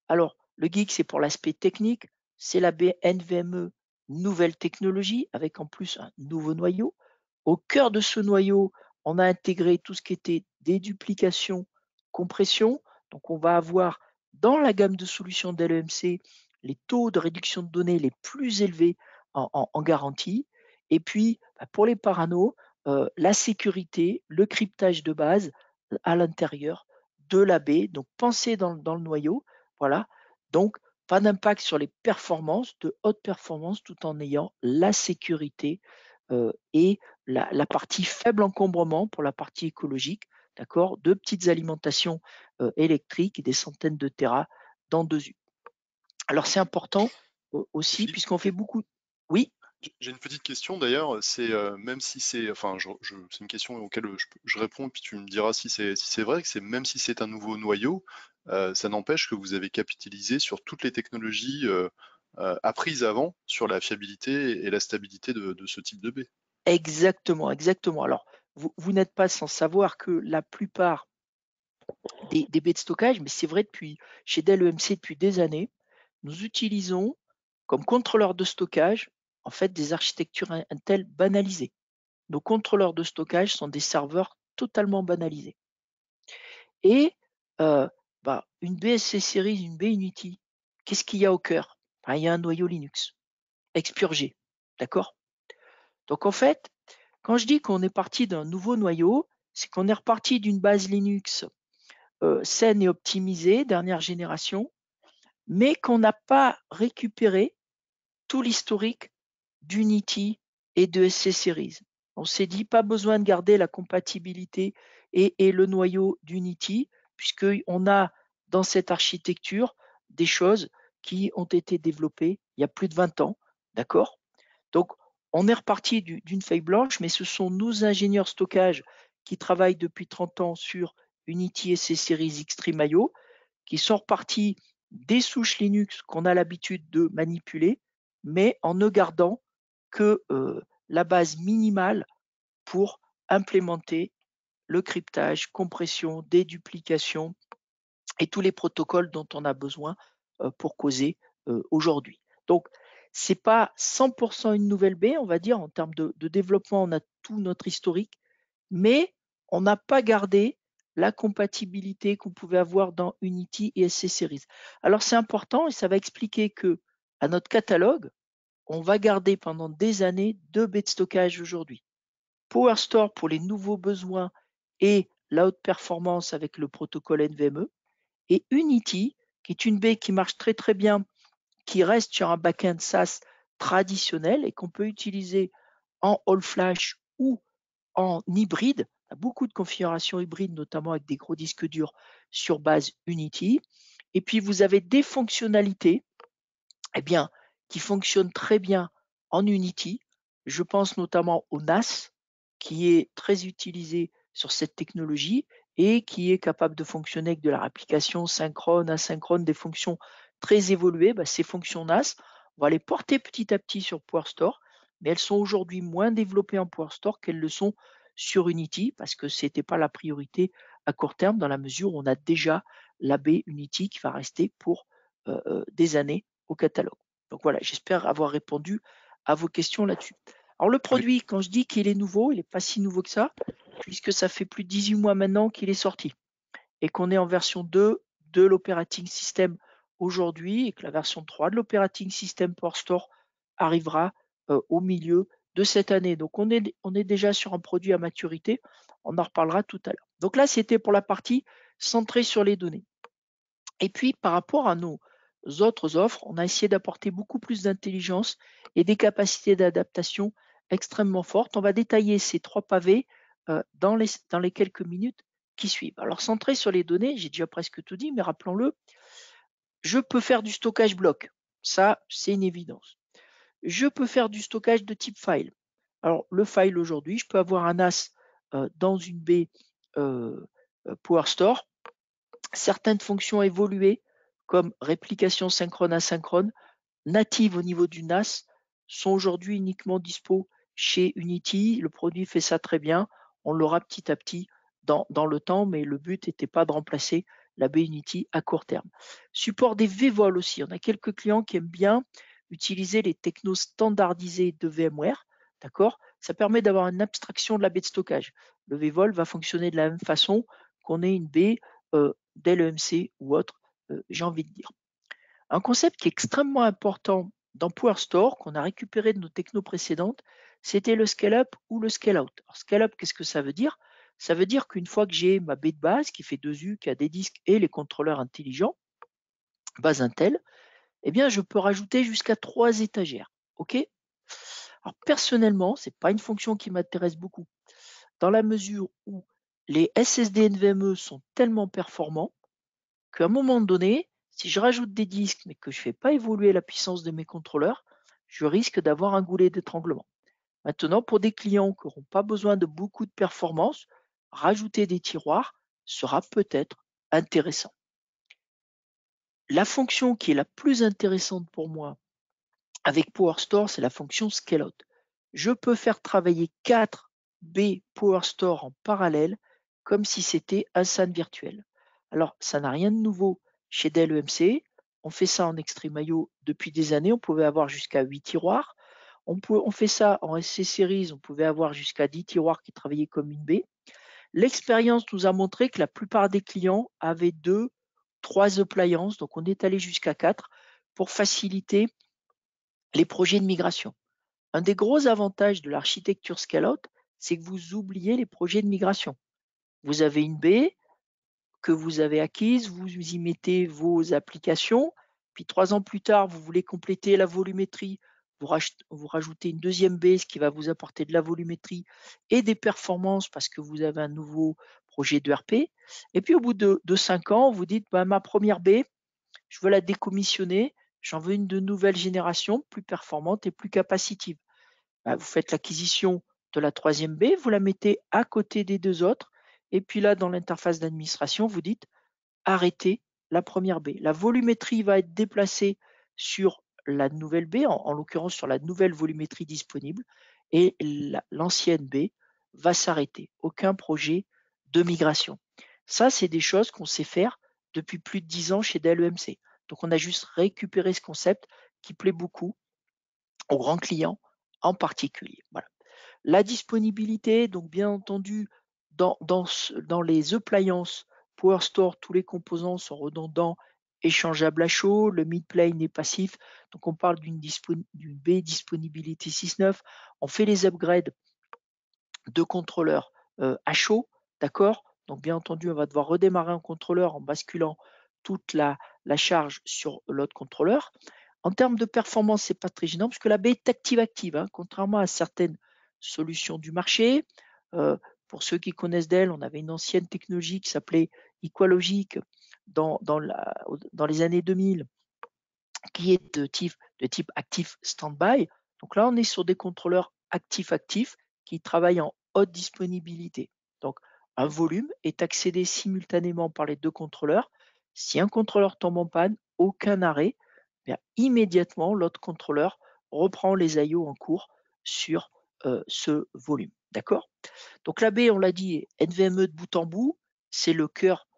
Alors, le geek, c'est pour l'aspect technique, c'est la baie NVMe nouvelle technologie avec en plus un nouveau noyau. Au cœur de ce noyau, on a intégré tout ce qui était déduplication, compression. Donc, on va avoir dans la gamme de solutions d'LEMC les taux de réduction de données les plus élevés en garantie. Et puis, pour les paranos, la sécurité, le cryptage de base à l'intérieur de la baie. Donc, pensez dans le noyau. Voilà. Donc, pas d'impact sur les performances, de haute performance, tout en ayant la sécurité et la partie faible encombrement pour la partie écologique, d'accord, deux petites alimentations électriques et des centaines de terras dans 2U. Alors c'est important Et aussi Philippe, puisqu'on fait beaucoup. Oui, j'ai une petite question d'ailleurs, c'est même si c'est, enfin, c'est une question auquel je réponds, puis tu me diras si c'est vrai que c'est même si c'est un nouveau noyau, ça n'empêche que vous avez capitalisé sur toutes les technologies apprises avant sur la fiabilité et la stabilité de ce type de baie. exactement, exactement. Alors vous n'êtes pas sans savoir que la plupart des baies de stockage, mais c'est vrai depuis chez Dell EMC depuis des années, nous utilisons comme contrôleur de stockage en fait des architectures Intel banalisées. Nos contrôleurs de stockage sont des serveurs totalement banalisés. Et une BSC Series, une B-Unity, qu'est-ce qu'il y a au cœur? Il y a un noyau Linux expurgé. D'accord? Donc en fait, quand je dis qu'on est parti d'un nouveau noyau, c'est qu'on est reparti d'une base Linux saine et optimisée, dernière génération, mais qu'on n'a pas récupéré tout l'historique d'Unity et de SC Series. On s'est dit pas besoin de garder la compatibilité et le noyau d'Unity, puisqu'on a dans cette architecture des choses qui ont été développées il y a plus de 20 ans. D'accord? Donc, on est reparti d'une feuille blanche, mais ce sont nos ingénieurs stockage qui travaillent depuis 30 ans sur Unity SC Series Extreme.io, qui sont repartis des souches Linux qu'on a l'habitude de manipuler, mais en ne gardant que la base minimale pour implémenter le cryptage, compression, déduplication et tous les protocoles dont on a besoin pour causer aujourd'hui. Donc, C'est pas 100% une nouvelle baie, on va dire, en termes de développement, on a tout notre historique, mais on n'a pas gardé la compatibilité qu'on pouvait avoir dans Unity et SC Series. Alors c'est important et ça va expliquer que à notre catalogue, on va garder pendant des années 2 baies de stockage aujourd'hui. PowerStore pour les nouveaux besoins et la haute performance avec le protocole NVMe, et Unity, qui est une baie qui marche très très bien, qui reste sur un backend SAS traditionnel et qu'on peut utiliser en all flash ou en hybride. Il y a beaucoup de configurations hybrides, notamment avec des gros disques durs sur base Unity. Et puis vous avez des fonctionnalités bien, qui fonctionnent très bien en Unity. Je pense notamment au NAS, qui est très utilisé sur cette technologie et qui est capable de fonctionner avec de la réplication synchrone, asynchrone, des fonctions très évoluées. Ces fonctions NAS, on va les porter petit à petit sur PowerStore, mais elles sont aujourd'hui moins développées en PowerStore qu'elles le sont sur Unity parce que ce n'était pas la priorité à court terme dans la mesure où on a déjà la baie Unity qui va rester pour des années au catalogue. Donc voilà, j'espère avoir répondu à vos questions là-dessus. Alors le Oui, produit, quand je dis qu'il est nouveau, il n'est pas si nouveau que ça, puisque ça fait plus de 18 mois maintenant qu'il est sorti et qu'on est en version 2 de l'operating system aujourd'hui et que la version 3 de l'operating system PowerStore arrivera au milieu de cette année. Donc on est déjà sur un produit à maturité, on en reparlera tout à l'heure. Donc là, c'était pour la partie centrée sur les données. Et puis, par rapport à nos autres offres, on a essayé d'apporter beaucoup plus d'intelligence et des capacités d'adaptation extrêmement fortes. On va détailler ces 3 pavés dans les quelques minutes qui suivent. Alors, centré sur les données, j'ai déjà presque tout dit, mais rappelons-le, je peux faire du stockage bloc. Ça, c'est une évidence. Je peux faire du stockage de type file. Alors, le file aujourd'hui, je peux avoir un NAS dans une baie PowerStore. Certaines fonctions évoluées, comme réplication synchrone asynchrone, natives au niveau du NAS, sont aujourd'hui uniquement dispo chez Unity. Le produit fait ça très bien. On l'aura petit à petit dans le temps, mais le but n'était pas de remplacer la baie Unity à court terme. Support des vVol aussi. On a quelques clients qui aiment bien utiliser les technos standardisés de VMware. D'accord? Ça permet d'avoir une abstraction de la baie de stockage. Le vVol va fonctionner de la même façon qu'on ait une baie d'LEMC ou autre, j'ai envie de dire. Un concept qui est extrêmement important dans PowerStore, qu'on a récupéré de nos technos précédentes, c'était le scale-up ou le scale-out. Alors, scale-up, qu'est-ce que ça veut dire? Ça veut dire qu'une fois que j'ai ma baie de base qui fait 2U, qui a des disques et les contrôleurs intelligents, base Intel, eh bien, je peux rajouter jusqu'à 3 étagères. OK? Alors, personnellement, ce n'est pas une fonction qui m'intéresse beaucoup, dans la mesure où les SSD NVMe sont tellement performants qu'à un moment donné, si je rajoute des disques mais que je ne fais pas évoluer la puissance de mes contrôleurs, je risque d'avoir un goulet d'étranglement. Maintenant, pour des clients qui n'auront pas besoin de beaucoup de performance, rajouter des tiroirs sera peut-être intéressant. La fonction qui est la plus intéressante pour moi avec PowerStore, c'est la fonction Scale-out. Je peux faire travailler 4 B PowerStore en parallèle comme si c'était un SAN virtuel. Alors, ça n'a rien de nouveau chez Dell EMC. On fait ça en Extreme.io depuis des années. On pouvait avoir jusqu'à 8 tiroirs. On fait ça en SC Series. On pouvait avoir jusqu'à 10 tiroirs qui travaillaient comme une B. L'expérience nous a montré que la plupart des clients avaient 2, 3 appliances. Donc, on est allé jusqu'à 4 pour faciliter les projets de migration. Un des gros avantages de l'architecture scale-out, c'est que vous oubliez les projets de migration. Vous avez une baie que vous avez acquise, vous y mettez vos applications, puis 3 ans plus tard, vous voulez compléter la volumétrie, vous rajoutez une deuxième baie, ce qui va vous apporter de la volumétrie et des performances parce que vous avez un nouveau projet d'ERP. Et puis au bout de 5 ans, vous dites, ma première baie, je veux la décommissionner, j'en veux une de nouvelle génération, plus performante et plus capacitive. Vous faites l'acquisition de la troisième baie, vous la mettez à côté des 2 autres, et puis là, dans l'interface d'administration, vous dites arrêtez la première baie. La volumétrie va être déplacée sur la nouvelle baie, en l'occurrence sur la nouvelle volumétrie disponible, et l'ancienne baie va s'arrêter. Aucun projet de migration. Ça, c'est des choses qu'on sait faire depuis plus de 10 ans chez Dell EMC. Donc, on a juste récupéré ce concept qui plaît beaucoup aux grands clients en particulier. Voilà. La disponibilité, donc bien entendu, dans les appliances PowerStore, tous les composants sont redondants, échangeables à chaud, le mid-plane est passif, donc on parle d'une baie disponibilité 6.9. On fait les upgrades de contrôleurs à chaud, d'accord? Donc bien entendu, on va devoir redémarrer un contrôleur en basculant toute la charge sur l'autre contrôleur. En termes de performance, c'est pas très gênant parce que la baie est active-active, hein, contrairement à certaines solutions du marché. Pour ceux qui connaissent Dell, on avait une ancienne technologie qui s'appelait Equalogic dans les années 2000, qui est de type actif standby. Donc là, on est sur des contrôleurs actifs-actifs qui travaillent en haute disponibilité. Donc, un volume est accédé simultanément par les deux contrôleurs. Si un contrôleur tombe en panne, aucun arrêt, bien, immédiatement, l'autre contrôleur reprend les IO en cours sur ce volume. D'accord? Donc la baie, on l'a dit, NVMe de bout en bout, c'est le cœur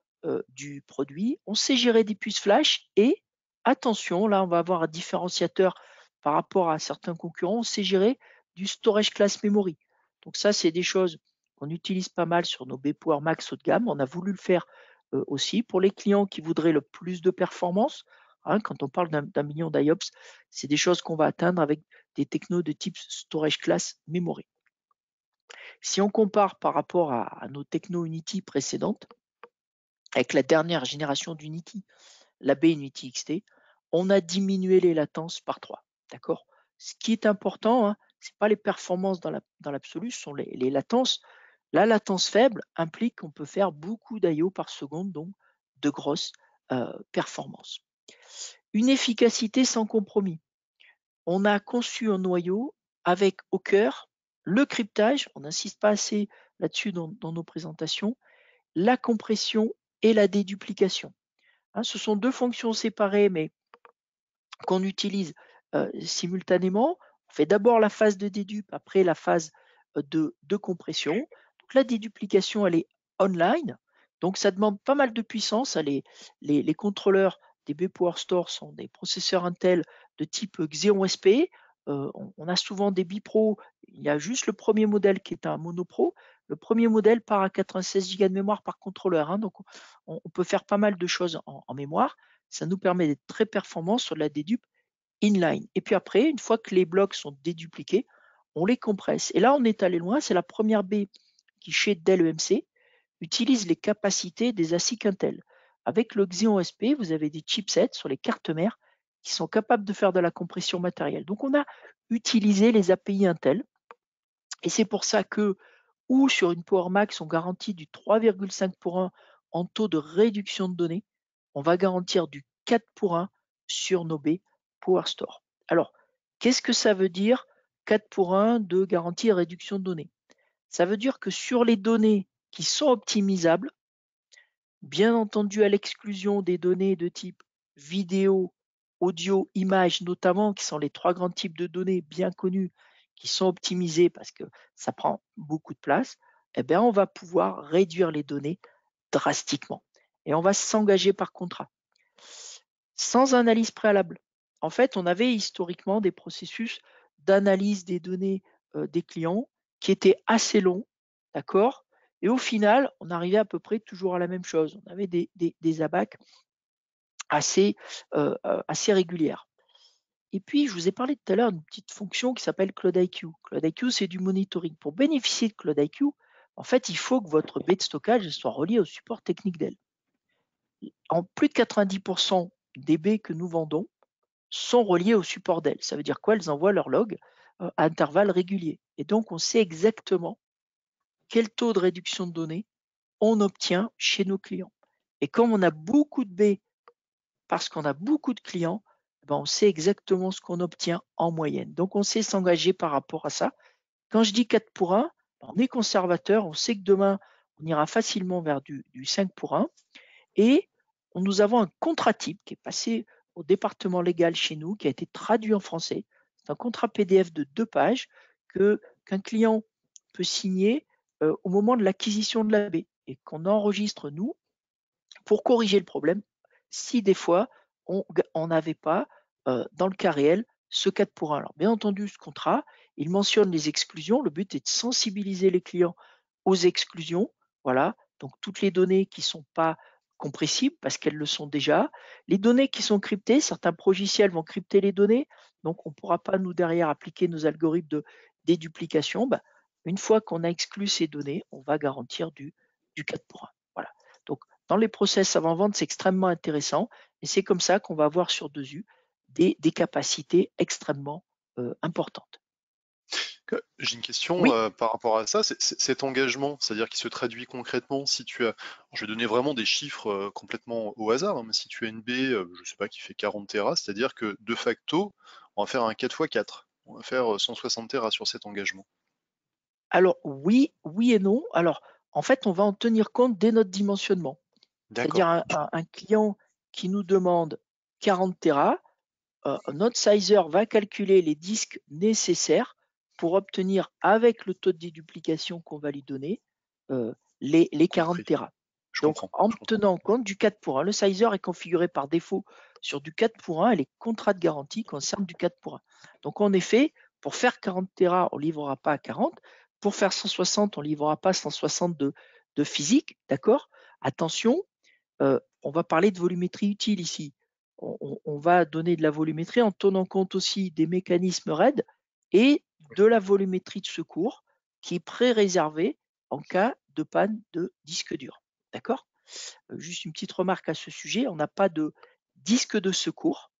du produit. On sait gérer des puces flash et attention, là on va avoir un différenciateur par rapport à certains concurrents, on sait gérer du storage class memory. Donc ça, c'est des choses qu'on utilise pas mal sur nos B Power Max haut de gamme. On a voulu le faire aussi pour les clients qui voudraient le plus de performance. Hein, quand on parle d'un million d'IOPS, c'est des choses qu'on va atteindre avec des technos de type storage class memory. Si on compare par rapport à nos techno Unity précédentes, avec la dernière génération d'Unity, la B-Unity XT, on a diminué les latences par 3. D'accord? Ce qui est important, hein, ce n'est pas les performances dans l'absolu, ce sont les latences. La latence faible implique qu'on peut faire beaucoup d'IO par seconde, donc de grosses performances. Une efficacité sans compromis. On a conçu un noyau avec au cœur le cryptage, on n'insiste pas assez là-dessus dans nos présentations, la compression et la déduplication. Hein, ce sont deux fonctions séparées, mais qu'on utilise simultanément. On fait d'abord la phase de dédupe, après la phase de compression. Donc la déduplication, elle est online, donc ça demande pas mal de puissance. Les contrôleurs des B Power Store sont des processeurs Intel de type Xeon SP. On a souvent des bipro. Il y a juste le premier modèle qui est un monopro. Le premier modèle part à 96 Go de mémoire par contrôleur. Hein, donc on peut faire pas mal de choses en mémoire. Ça nous permet d'être très performant sur la dédupe inline. Et puis après, une fois que les blocs sont dédupliqués, on les compresse. Et là, on est allé loin. C'est la première baie qui, chez Dell EMC, utilise les capacités des ASIC Intel. Avec le Xeon SP, vous avez des chipsets sur les cartes mères qui sont capables de faire de la compression matérielle. Donc, on a utilisé les API Intel. Et c'est pour ça que, ou sur une Power Max, on garantit du 3,5 pour 1 en taux de réduction de données, on va garantir du 4 pour 1 sur nos baies Power Store. Alors, qu'est-ce que ça veut dire 4 pour 1 de garantie et réduction de données? Ça veut dire que sur les données qui sont optimisables, bien entendu à l'exclusion des données de type vidéo, audio, image notamment, qui sont les trois grands types de données bien connus, qui sont optimisées parce que ça prend beaucoup de place, eh bien, on va pouvoir réduire les données drastiquement. Et on va s'engager par contrat. Sans analyse préalable. En fait, on avait historiquement des processus d'analyse des données des clients qui étaient assez longs, d'accord? Et au final, on arrivait à peu près toujours à la même chose. On avait des abacs assez régulières. Et puis, je vous ai parlé tout à l'heure d'une petite fonction qui s'appelle CloudIQ. CloudIQ, c'est du monitoring. Pour bénéficier de CloudIQ, en fait, il faut que votre baie de stockage soit reliée au support technique Dell. En plus de 90% des baies que nous vendons sont reliées au support Dell. Ça veut dire quoi? Elles envoient leur log à intervalles réguliers. Et donc, on sait exactement quel taux de réduction de données on obtient chez nos clients. Et comme on a beaucoup de baies, parce qu'on a beaucoup de clients, ben on sait exactement ce qu'on obtient en moyenne. Donc, on sait s'engager par rapport à ça. Quand je dis 4 pour 1, on est conservateur, on sait que demain, on ira facilement vers du 5 pour 1. Et nous avons un contrat type qui est passé au département légal chez nous, qui a été traduit en français. C'est un contrat PDF de 2 pages qu'un client peut signer au moment de l'acquisition de la baie et qu'on enregistre nous pour corriger le problème si des fois on n'avait pas dans le cas réel ce 4 pour 1. Alors bien entendu, ce contrat, il mentionne les exclusions. Le but est de sensibiliser les clients aux exclusions. Voilà, donc toutes les données qui ne sont pas compressibles parce qu'elles le sont déjà. Les données qui sont cryptées, certains logiciels vont crypter les données, donc on ne pourra pas nous derrière appliquer nos algorithmes de déduplication. Une fois qu'on a exclu ces données, on va garantir du 4 pour 1. Voilà. Donc dans les process avant-vente, c'est extrêmement intéressant et c'est comme ça qu'on va avoir sur Desu des capacités extrêmement importantes. J'ai une question Oui, par rapport à ça. Cet engagement, c'est-à-dire qui se traduit concrètement si tu as, je vais donner vraiment des chiffres complètement au hasard, hein, mais si tu as une baie, je sais pas, qui fait 40 Tera, c'est-à-dire que de facto, on va faire un 4x4. On va faire 160 Tera sur cet engagement. alors oui et non. Alors en fait, on va en tenir compte dès notre dimensionnement. C'est-à-dire D'accord. un client qui nous demande 40 Tera, notre sizer va calculer les disques nécessaires pour obtenir, avec le taux de déduplication qu'on va lui donner, les 40 Compris. Tera. Je Donc, comprends. en Je comprends. tenant compte du 4 pour 1, le sizer est configuré par défaut sur du 4 pour 1 et les contrats de garantie concernent du 4 pour 1. Donc, en effet, pour faire 40 Tera, on ne livrera pas à 40. Pour faire 160, on ne livrera pas 160 de physique. D'accord? Attention, on va parler de volumétrie utile ici. On va donner de la volumétrie en tenant compte aussi des mécanismes RAID et de la volumétrie de secours qui est pré-réservée en cas de panne de disque dur. D'accord? Juste une petite remarque à ce sujet, on n'a pas de disque de secours.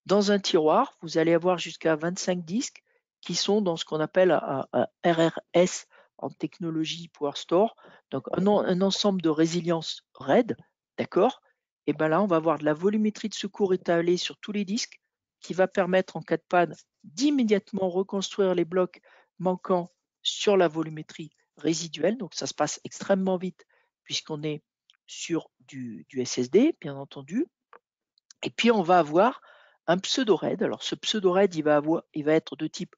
Dans un tiroir, vous allez avoir jusqu'à 25 disques qui sont dans ce qu'on appelle un RRS en technologie Power Store, donc un ensemble de résilience RAID, d'accord? Et bien là, on va avoir de la volumétrie de secours étalée sur tous les disques qui va permettre en cas de panne d'immédiatement reconstruire les blocs manquants sur la volumétrie résiduelle. Donc ça se passe extrêmement vite puisqu'on est sur du SSD, bien entendu. Et puis on va avoir un pseudo-RAID. Alors ce pseudo-RAID, il va être de type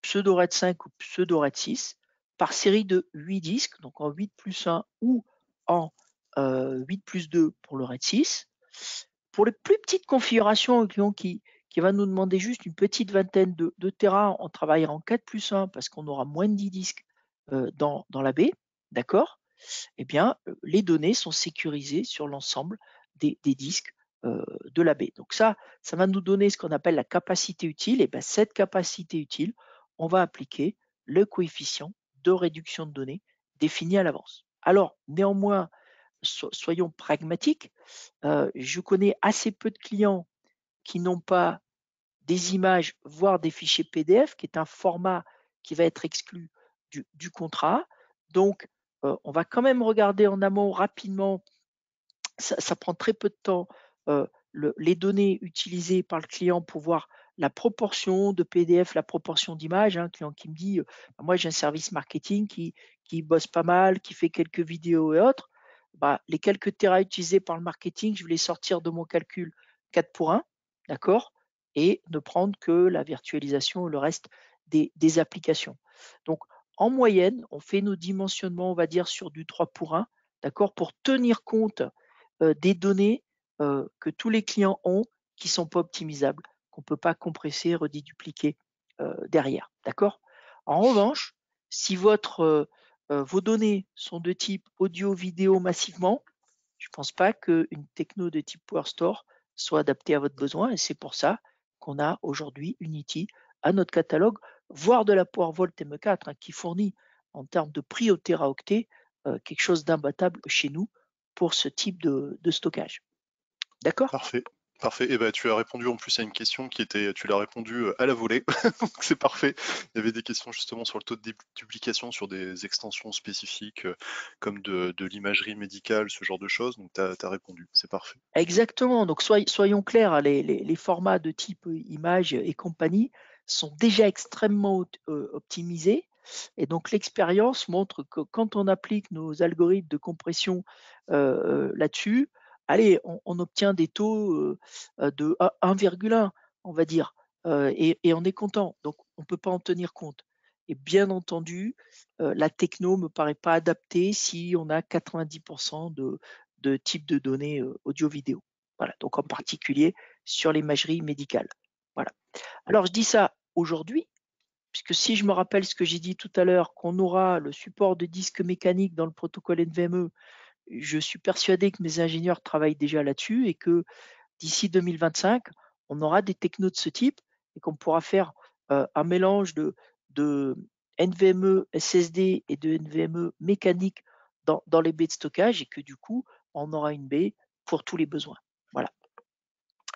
pseudo-RAID 5 ou pseudo-RAID 6 par série de 8 disques, donc en 8 plus 1 ou en 8 plus 2 pour le RAID 6. Pour les plus petites configurations, un client qui va nous demander juste une petite vingtaine de Tera, on travaillera en 4 plus 1 parce qu'on aura moins de 10 disques dans la baie, d'accord? Eh bien, les données sont sécurisées sur l'ensemble des disques de la baie. Donc ça va nous donner ce qu'on appelle la capacité utile. Et bien, cette capacité utile, on va appliquer le coefficient de réduction de données défini à l'avance. Alors, néanmoins, soyons pragmatiques. Je connais assez peu de clients qui n'ont pas des images, voire des fichiers PDF, qui est un format qui va être exclu du contrat. Donc, on va quand même regarder en amont rapidement, ça prend très peu de temps, les données utilisées par le client pour voir la proportion de PDF, la proportion d'images. Un client qui me dit, moi j'ai un service marketing qui bosse pas mal, qui fait quelques vidéos et autres. Les quelques terras utilisés par le marketing, je vais les sortir de mon calcul 4 pour 1, d'accord? Et ne prendre que la virtualisation et le reste des applications. Donc, en moyenne, on fait nos dimensionnements, on va dire, sur du 3 pour 1, d'accord, pour tenir compte des données que tous les clients ont qui ne sont pas optimisables, qu'on ne peut pas compresser, redédupliquer derrière. D'accord? En revanche, si vos données sont de type audio-vidéo massivement, je ne pense pas qu'une techno de type PowerStore soit adaptée à votre besoin et c'est pour ça qu'on a aujourd'hui Unity à notre catalogue, voire de la PowerVolt M4 qui fournit en termes de prix au teraoctet quelque chose d'imbattable chez nous pour ce type de stockage. D'accord? Parfait. Parfait. Et ben, tu as répondu en plus à une question qui était, tu l'as répondu à la volée. Donc c'est parfait. Il y avait des questions justement sur le taux de duplication sur des extensions spécifiques comme de l'imagerie médicale, ce genre de choses. Donc tu as répondu. C'est parfait. Exactement. Donc soyons clairs, hein, les formats de type image et compagnie sont déjà extrêmement optimisés. Et donc l'expérience montre que quand on applique nos algorithmes de compression là-dessus, allez, on obtient des taux de 1,1, on va dire, et on est content. Donc on ne peut pas en tenir compte. Et bien entendu, la techno ne me paraît pas adaptée si on a 90% de type de données audio-vidéo. Voilà, donc en particulier sur l'imagerie médicale. Voilà. Alors, je dis ça aujourd'hui, puisque si je me rappelle ce que j'ai dit tout à l'heure, qu'on aura le support de disques mécaniques dans le protocole NVMe, je suis persuadé que mes ingénieurs travaillent déjà là-dessus et que d'ici 2025, on aura des technos de ce type et qu'on pourra faire un mélange de NVMe SSD et de NVMe mécanique dans les baies de stockage et que du coup, on aura une baie pour tous les besoins. Voilà.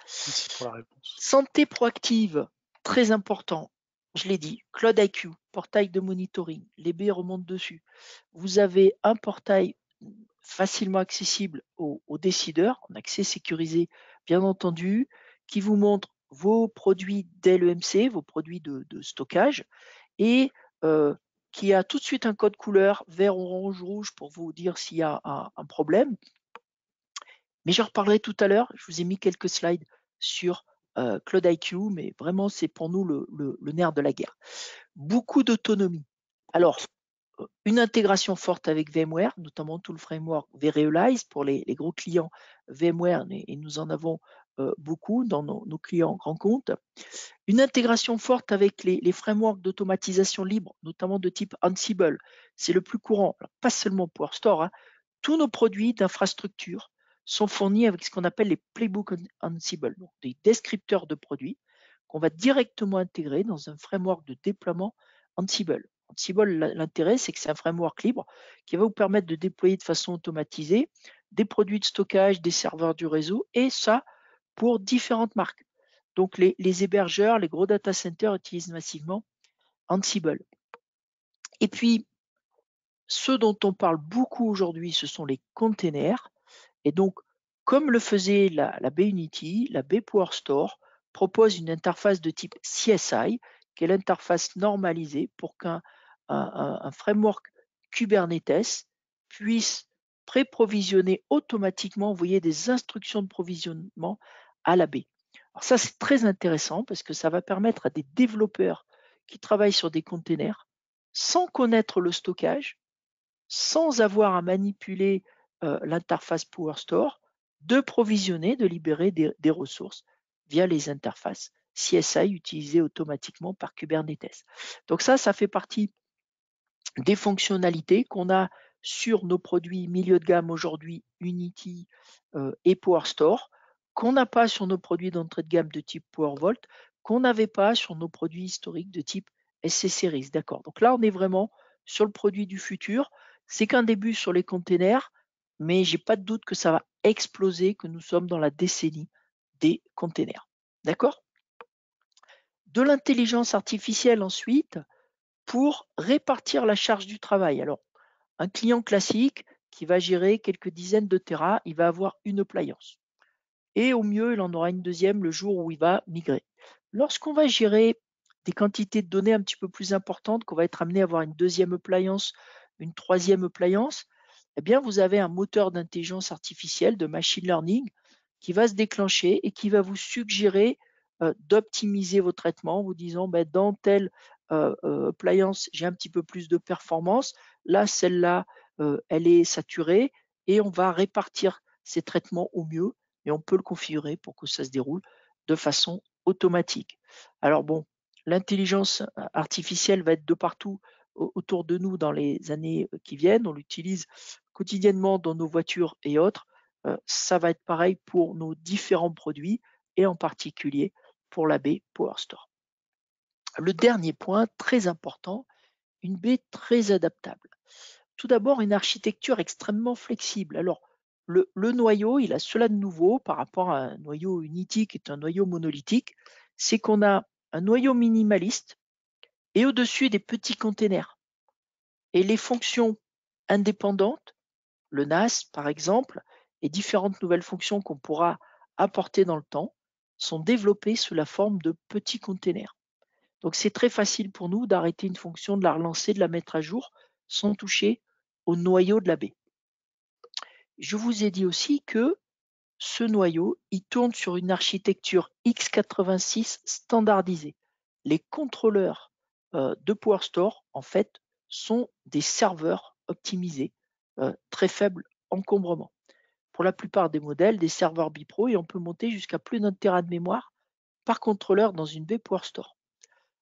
Merci pour la réponse. Santé proactive, très important. Je l'ai dit, Cloud IQ, portail de monitoring, les baies remontent dessus. Vous avez un portail facilement accessible aux décideurs, en accès sécurisé bien entendu, qui vous montre vos produits d'LEMC, vos produits de stockage, et qui a tout de suite un code couleur vert, orange, rouge pour vous dire s'il y a un problème. Mais j'en reparlerai tout à l'heure. Je vous ai mis quelques slides sur Cloud IQ, mais vraiment, c'est pour nous le nerf de la guerre. Beaucoup d'autonomie. Alors, une intégration forte avec VMware, notamment tout le framework vRealize pour les gros clients VMware, et nous en avons beaucoup dans nos clients grands comptes. Une intégration forte avec les frameworks d'automatisation libre, notamment de type Ansible. C'est le plus courant, alors, pas seulement PowerStore, hein. Tous nos produits d'infrastructure sont fournis avec ce qu'on appelle les playbooks Ansible, donc des descripteurs de produits qu'on va directement intégrer dans un framework de déploiement Ansible. Ansible, l'intérêt, c'est que c'est un framework libre qui va vous permettre de déployer de façon automatisée des produits de stockage, des serveurs du réseau, et ça pour différentes marques. Donc les hébergeurs, les gros data centers utilisent massivement Ansible. Et puis, ce dont on parle beaucoup aujourd'hui, ce sont les containers. Et donc, comme le faisait la baie Unity, la baie PowerStore propose une interface de type CSI, qui est l'interface normalisée pour qu'un framework Kubernetes puisse pré-provisionner automatiquement, envoyer des instructions de provisionnement à la baie. Alors ça, c'est très intéressant parce que ça va permettre à des développeurs qui travaillent sur des containers sans connaître le stockage, sans avoir à manipuler l'interface PowerStore, de provisionner, de libérer des ressources via les interfaces CSI utilisées automatiquement par Kubernetes. Donc ça fait partie des fonctionnalités qu'on a sur nos produits milieu de gamme aujourd'hui, Unity et PowerStore, qu'on n'a pas sur nos produits d'entrée de gamme de type PowerVault, qu'on n'avait pas sur nos produits historiques de type SC Series. D'accord. Donc là, on est vraiment sur le produit du futur. C'est qu'un début sur les containers, mais j'ai pas de doute que ça va exploser, que nous sommes dans la décennie des containers. D'accord? De l'intelligence artificielle ensuite pour répartir la charge du travail. Alors, un client classique qui va gérer quelques dizaines de terras, il va avoir une appliance. Et au mieux, il en aura une deuxième le jour où il va migrer. Lorsqu'on va gérer des quantités de données un petit peu plus importantes, qu'on va être amené à avoir une deuxième appliance, une troisième appliance, eh bien, vous avez un moteur d'intelligence artificielle, de machine learning, qui va se déclencher et qui va vous suggérer d'optimiser vos traitements en vous disant ben, dans telle appliance, j'ai un petit peu plus de performance. Là, celle-là, elle est saturée et on va répartir ces traitements au mieux et on peut le configurer pour que ça se déroule de façon automatique. Alors bon, l'intelligence artificielle va être de partout autour de nous dans les années qui viennent. On l'utilise quotidiennement dans nos voitures et autres. Ça va être pareil pour nos différents produits et en particulier pour la baie PowerStore. Le dernier point, très important, une baie très adaptable. Tout d'abord, une architecture extrêmement flexible. Alors, le noyau, il a cela de nouveau par rapport à un noyau Unity qui est un noyau monolithique, c'est qu'on a un noyau minimaliste et au-dessus des petits containers. Et les fonctions indépendantes, le NAS par exemple, et différentes nouvelles fonctions qu'on pourra apporter dans le temps, sont développées sous la forme de petits containers. Donc c'est très facile pour nous d'arrêter une fonction, de la relancer, de la mettre à jour sans toucher au noyau de la baie. Je vous ai dit aussi que ce noyau, il tourne sur une architecture x86 standardisée. Les contrôleurs de PowerStore, en fait, sont des serveurs optimisés, très faible encombrement. Pour la plupart des modèles, des serveurs bipro, et on peut monter jusqu'à plus d'un téra de mémoire par contrôleur dans une baie PowerStore.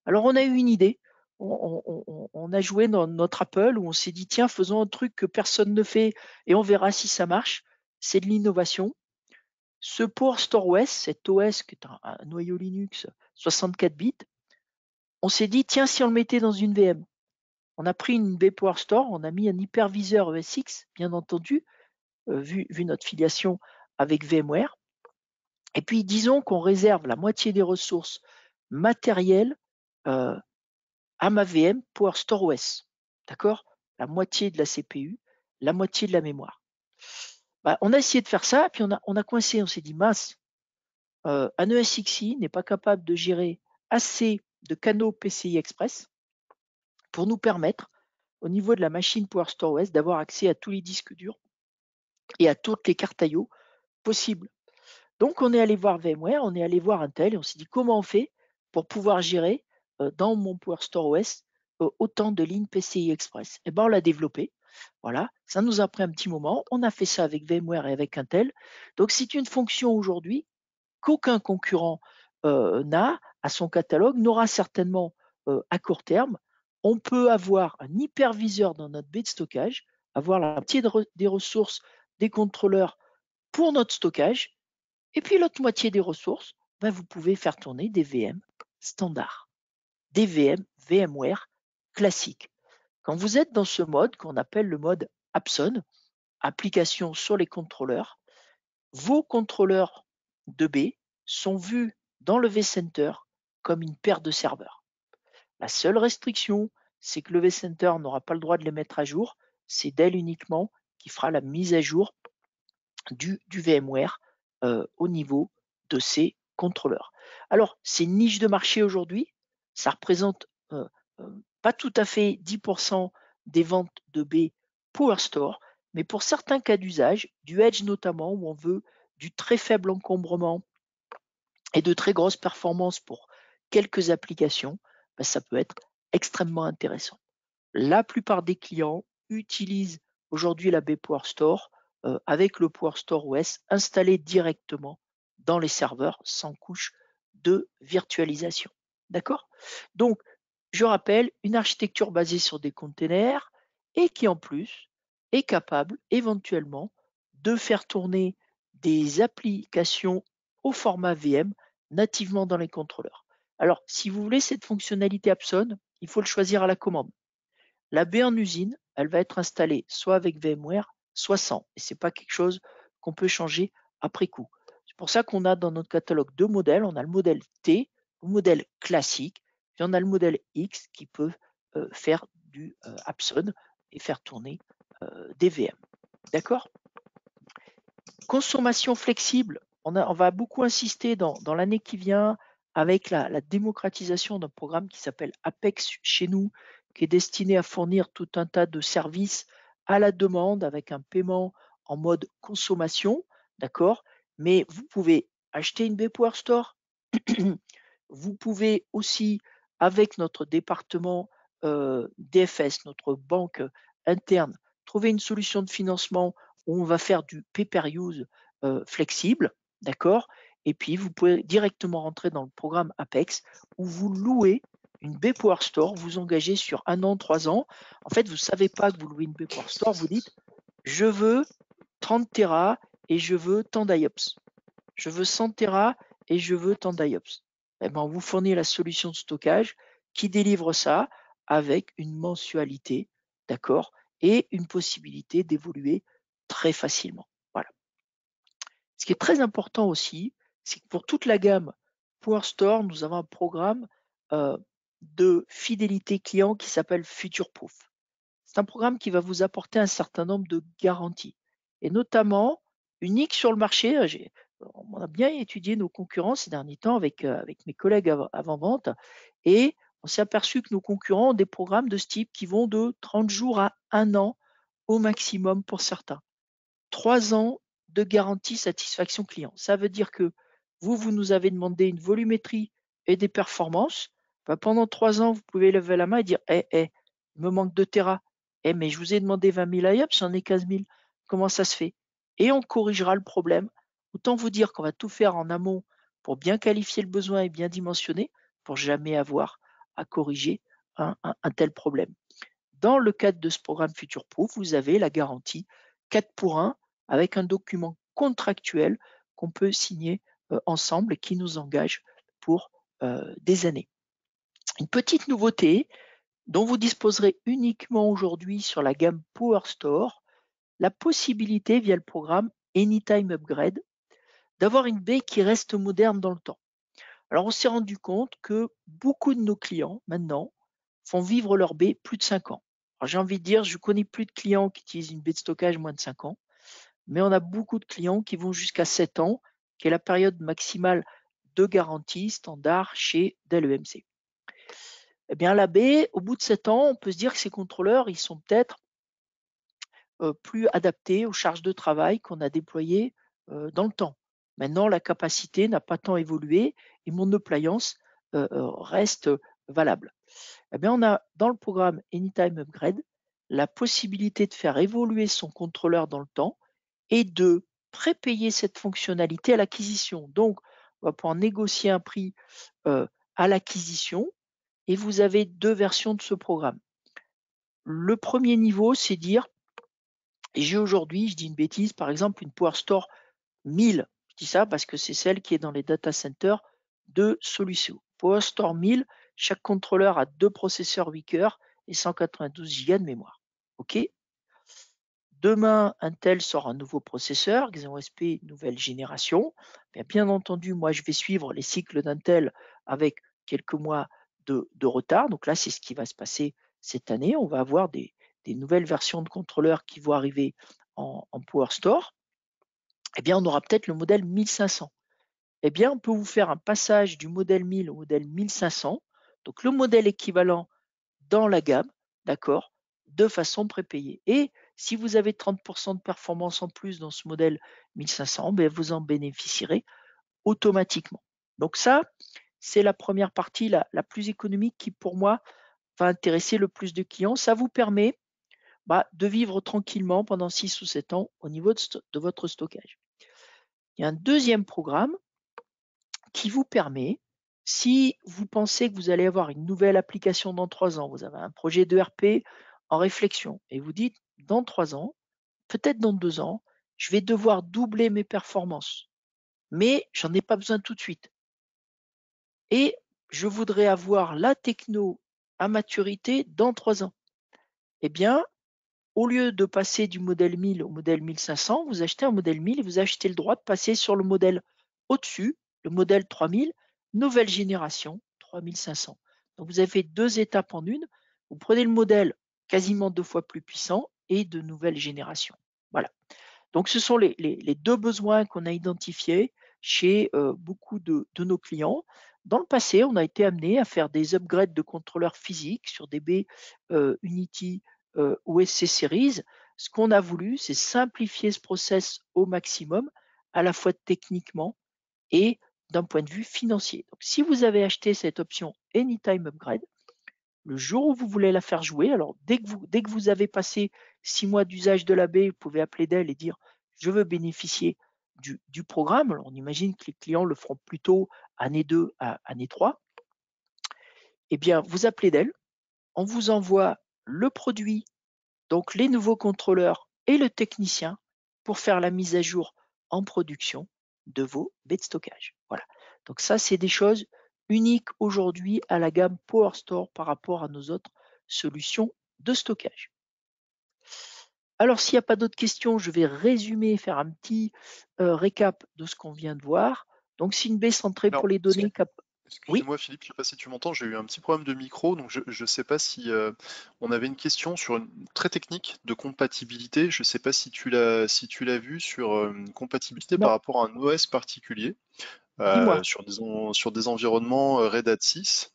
Alors, on a eu une idée. On a joué dans notre Apple où on s'est dit, tiens, faisons un truc que personne ne fait et on verra si ça marche. C'est de l'innovation. Ce PowerStore OS, cet OS qui est un noyau Linux 64 bits, on s'est dit, tiens, si on le mettait dans une VM. On a pris une baie PowerStore, on a mis un hyperviseur ESX, bien entendu, vu notre filiation avec VMware. Et puis, disons qu'on réserve la moitié des ressources matérielles à ma VM PowerStore OS. D'accord? La moitié de la CPU, la moitié de la mémoire. On a essayé de faire ça, puis on a coincé, on s'est dit, mince, un ESXi n'est pas capable de gérer assez de canaux PCI Express pour nous permettre, au niveau de la machine PowerStore OS, d'avoir accès à tous les disques durs et à toutes les cartes I/O possibles. Donc, on est allé voir VMware, on est allé voir Intel et on s'est dit comment on fait pour pouvoir gérer dans mon PowerStore OS autant de lignes PCI Express. Et ben, on l'a développé. Voilà, ça nous a pris un petit moment. On a fait ça avec VMware et avec Intel. Donc, c'est une fonction aujourd'hui qu'aucun concurrent n'a à son catalogue, n'aura certainement à court terme. On peut avoir un hyperviseur dans notre baie de stockage, avoir la moitié des ressources des contrôleurs pour notre stockage, et puis l'autre moitié des ressources, vous pouvez faire tourner des VM standards, des VM VMware classiques. Quand vous êtes dans ce mode qu'on appelle le mode Apson, application sur les contrôleurs, vos contrôleurs de baie sont vus dans le vCenter comme une paire de serveurs. La seule restriction, c'est que le vCenter n'aura pas le droit de les mettre à jour. C'est Dell uniquement qui fera la mise à jour du VMware au niveau de ces contrôleurs. Alors, c'est une niche de marché aujourd'hui. Ça représente pas tout à fait 10% des ventes de B PowerStore, mais pour certains cas d'usage, du Edge notamment, où on veut du très faible encombrement et de très grosses performances pour quelques applications, ça peut être extrêmement intéressant. La plupart des clients utilisent aujourd'hui la baie PowerStore avec le PowerStore OS installé directement dans les serveurs sans couche de virtualisation. D'accord? Donc, je rappelle, une architecture basée sur des containers et qui en plus est capable éventuellement de faire tourner des applications au format VM nativement dans les contrôleurs. Alors, si vous voulez cette fonctionnalité Apson, il faut le choisir à la commande. La baie en usine, elle va être installée soit avec VMware, soit sans. Et ce n'est pas quelque chose qu'on peut changer après coup. C'est pour ça qu'on a dans notre catalogue deux modèles. On a le modèle T, le modèle classique, puis on a le modèle X qui peut faire du Apson et faire tourner des VM. D'accord? Consommation flexible. On va beaucoup insister dans l'année qui vient avec la démocratisation d'un programme qui s'appelle Apex chez nous, qui est destiné à fournir tout un tas de services à la demande avec un paiement en mode consommation, d'accord? Mais vous pouvez acheter une baie PowerStore. Vous pouvez aussi, avec notre département DFS, notre banque interne, trouver une solution de financement où on va faire du pay-per-use flexible, d'accord? Et puis, vous pouvez directement rentrer dans le programme Apex où vous louez une baie PowerStore, vous engagez sur 1 an, 3 ans. En fait, vous ne savez pas que vous louez une baie PowerStore, vous dites je veux 30 Tera et je veux tant d'IOPS. Je veux 100 Tera et je veux tant d'IOPS. Eh ben, on vous fournit la solution de stockage qui délivre ça avec une mensualité, d'accord, et une possibilité d'évoluer très facilement. Voilà. Ce qui est très important aussi, c'est que pour toute la gamme PowerStore, nous avons un programme de fidélité client qui s'appelle FutureProof. C'est un programme qui va vous apporter un certain nombre de garanties, et notamment unique sur le marché. On a bien étudié nos concurrents ces derniers temps avec mes collègues avant-vente, et on s'est aperçu que nos concurrents ont des programmes de ce type qui vont de 30 jours à 1 an au maximum pour certains. 3 ans de garantie satisfaction client. Ça veut dire que vous nous avez demandé une volumétrie et des performances. Pendant 3 ans, vous pouvez lever la main et dire il me manque 2 Tera. Mais je vous ai demandé 20 000 IOPS, j'en ai 15 000. Comment ça se fait? Et on corrigera le problème. Autant vous dire qu'on va tout faire en amont pour bien qualifier le besoin et bien dimensionner pour jamais avoir à corriger un tel problème. Dans le cadre de ce programme Future-Proof, vous avez la garantie 4 pour 1 avec un document contractuel qu'on peut signer ensemble et qui nous engage pour des années. Une petite nouveauté dont vous disposerez uniquement aujourd'hui sur la gamme Power Store, la possibilité via le programme Anytime Upgrade d'avoir une baie qui reste moderne dans le temps. Alors on s'est rendu compte que beaucoup de nos clients maintenant font vivre leur baie plus de 5 ans. Alors j'ai envie de dire, je connais plus de clients qui utilisent une baie de stockage moins de 5 ans, mais on a beaucoup de clients qui vont jusqu'à 7 ans, qui est la période maximale de garantie standard chez Dell EMC. Eh bien, la baie, au bout de 7 ans, on peut se dire que ces contrôleurs, ils sont peut-être plus adaptés aux charges de travail qu'on a déployées dans le temps. Maintenant, la capacité n'a pas tant évolué et mon appliance reste valable. Eh bien, on a dans le programme Anytime Upgrade la possibilité de faire évoluer son contrôleur dans le temps et de prépayer cette fonctionnalité à l'acquisition. Donc, on va pouvoir négocier un prix à l'acquisition et vous avez deux versions de ce programme. Le premier niveau, c'est dire, j'ai aujourd'hui, je dis une bêtise, par exemple, une Power Store 1000. Je dis ça parce que c'est celle qui est dans les data centers de Solucio. Power Store 1000, chaque contrôleur a 2 processeurs 8 cœurs et 192 Go de mémoire. OK. Demain, Intel sort un nouveau processeur, Xeon SP nouvelle génération. Bien entendu, moi, je vais suivre les cycles d'Intel avec quelques mois de retard. Donc là, c'est ce qui va se passer cette année. On va avoir des nouvelles versions de contrôleurs qui vont arriver en Power Store. On aura peut-être le modèle 1500. On peut vous faire un passage du modèle 1000 au modèle 1500. Donc le modèle équivalent dans la gamme, d'accord, de façon prépayée. Et si vous avez 30% de performance en plus dans ce modèle 1500, vous en bénéficierez automatiquement. Donc ça, c'est la première partie, la plus économique qui, pour moi, va intéresser le plus de clients. Ça vous permet de vivre tranquillement pendant 6 ou 7 ans au niveau de votre stockage. Il y a un deuxième programme qui vous permet, si vous pensez que vous allez avoir une nouvelle application dans 3 ans, vous avez un projet d'ERP en réflexion et vous dites dans 3 ans, peut-être dans 2 ans, je vais devoir doubler mes performances, mais j'en ai pas besoin tout de suite. Et je voudrais avoir la techno à maturité dans 3 ans. Au lieu de passer du modèle 1000 au modèle 1500, vous achetez un modèle 1000 et vous achetez le droit de passer sur le modèle au-dessus, le modèle 3000, nouvelle génération, 3500. Donc vous avez 2 étapes en une. Vous prenez le modèle quasiment 2 fois plus puissant et de nouvelle génération. Voilà. Donc ce sont les 2 besoins qu'on a identifiés chez beaucoup de nos clients. Dans le passé, on a été amené à faire des upgrades de contrôleurs physiques sur des baies Unity ou SC Series. Ce qu'on a voulu, c'est simplifier ce process au maximum, à la fois techniquement et d'un point de vue financier. Donc, si vous avez acheté cette option Anytime Upgrade, le jour où vous voulez la faire jouer, alors dès que vous avez passé 6 mois d'usage de la baie, vous pouvez appeler Dell et dire je veux bénéficier du programme. Alors on imagine que les clients le feront plutôt année 2 à année 3. Vous appelez Dell, on vous envoie le produit, donc les nouveaux contrôleurs et le technicien pour faire la mise à jour en production de vos baies de stockage. Voilà. Donc ça, c'est des choses uniques aujourd'hui à la gamme Power Store par rapport à nos autres solutions de stockage. Alors, s'il n'y a pas d'autres questions, je vais résumer, faire un petit récap de ce qu'on vient de voir. Donc, c'est une baie centrée Alors, pour les données. Oui, excuse-moi Philippe, je sais pas si tu m'entends, j'ai eu un petit problème de micro, donc je ne sais pas si on avait une question sur une très technique de compatibilité. Je ne sais pas si tu l'as vu sur une compatibilité par non, rapport à un OS particulier dis-moi. sur des environnements Red Hat 6.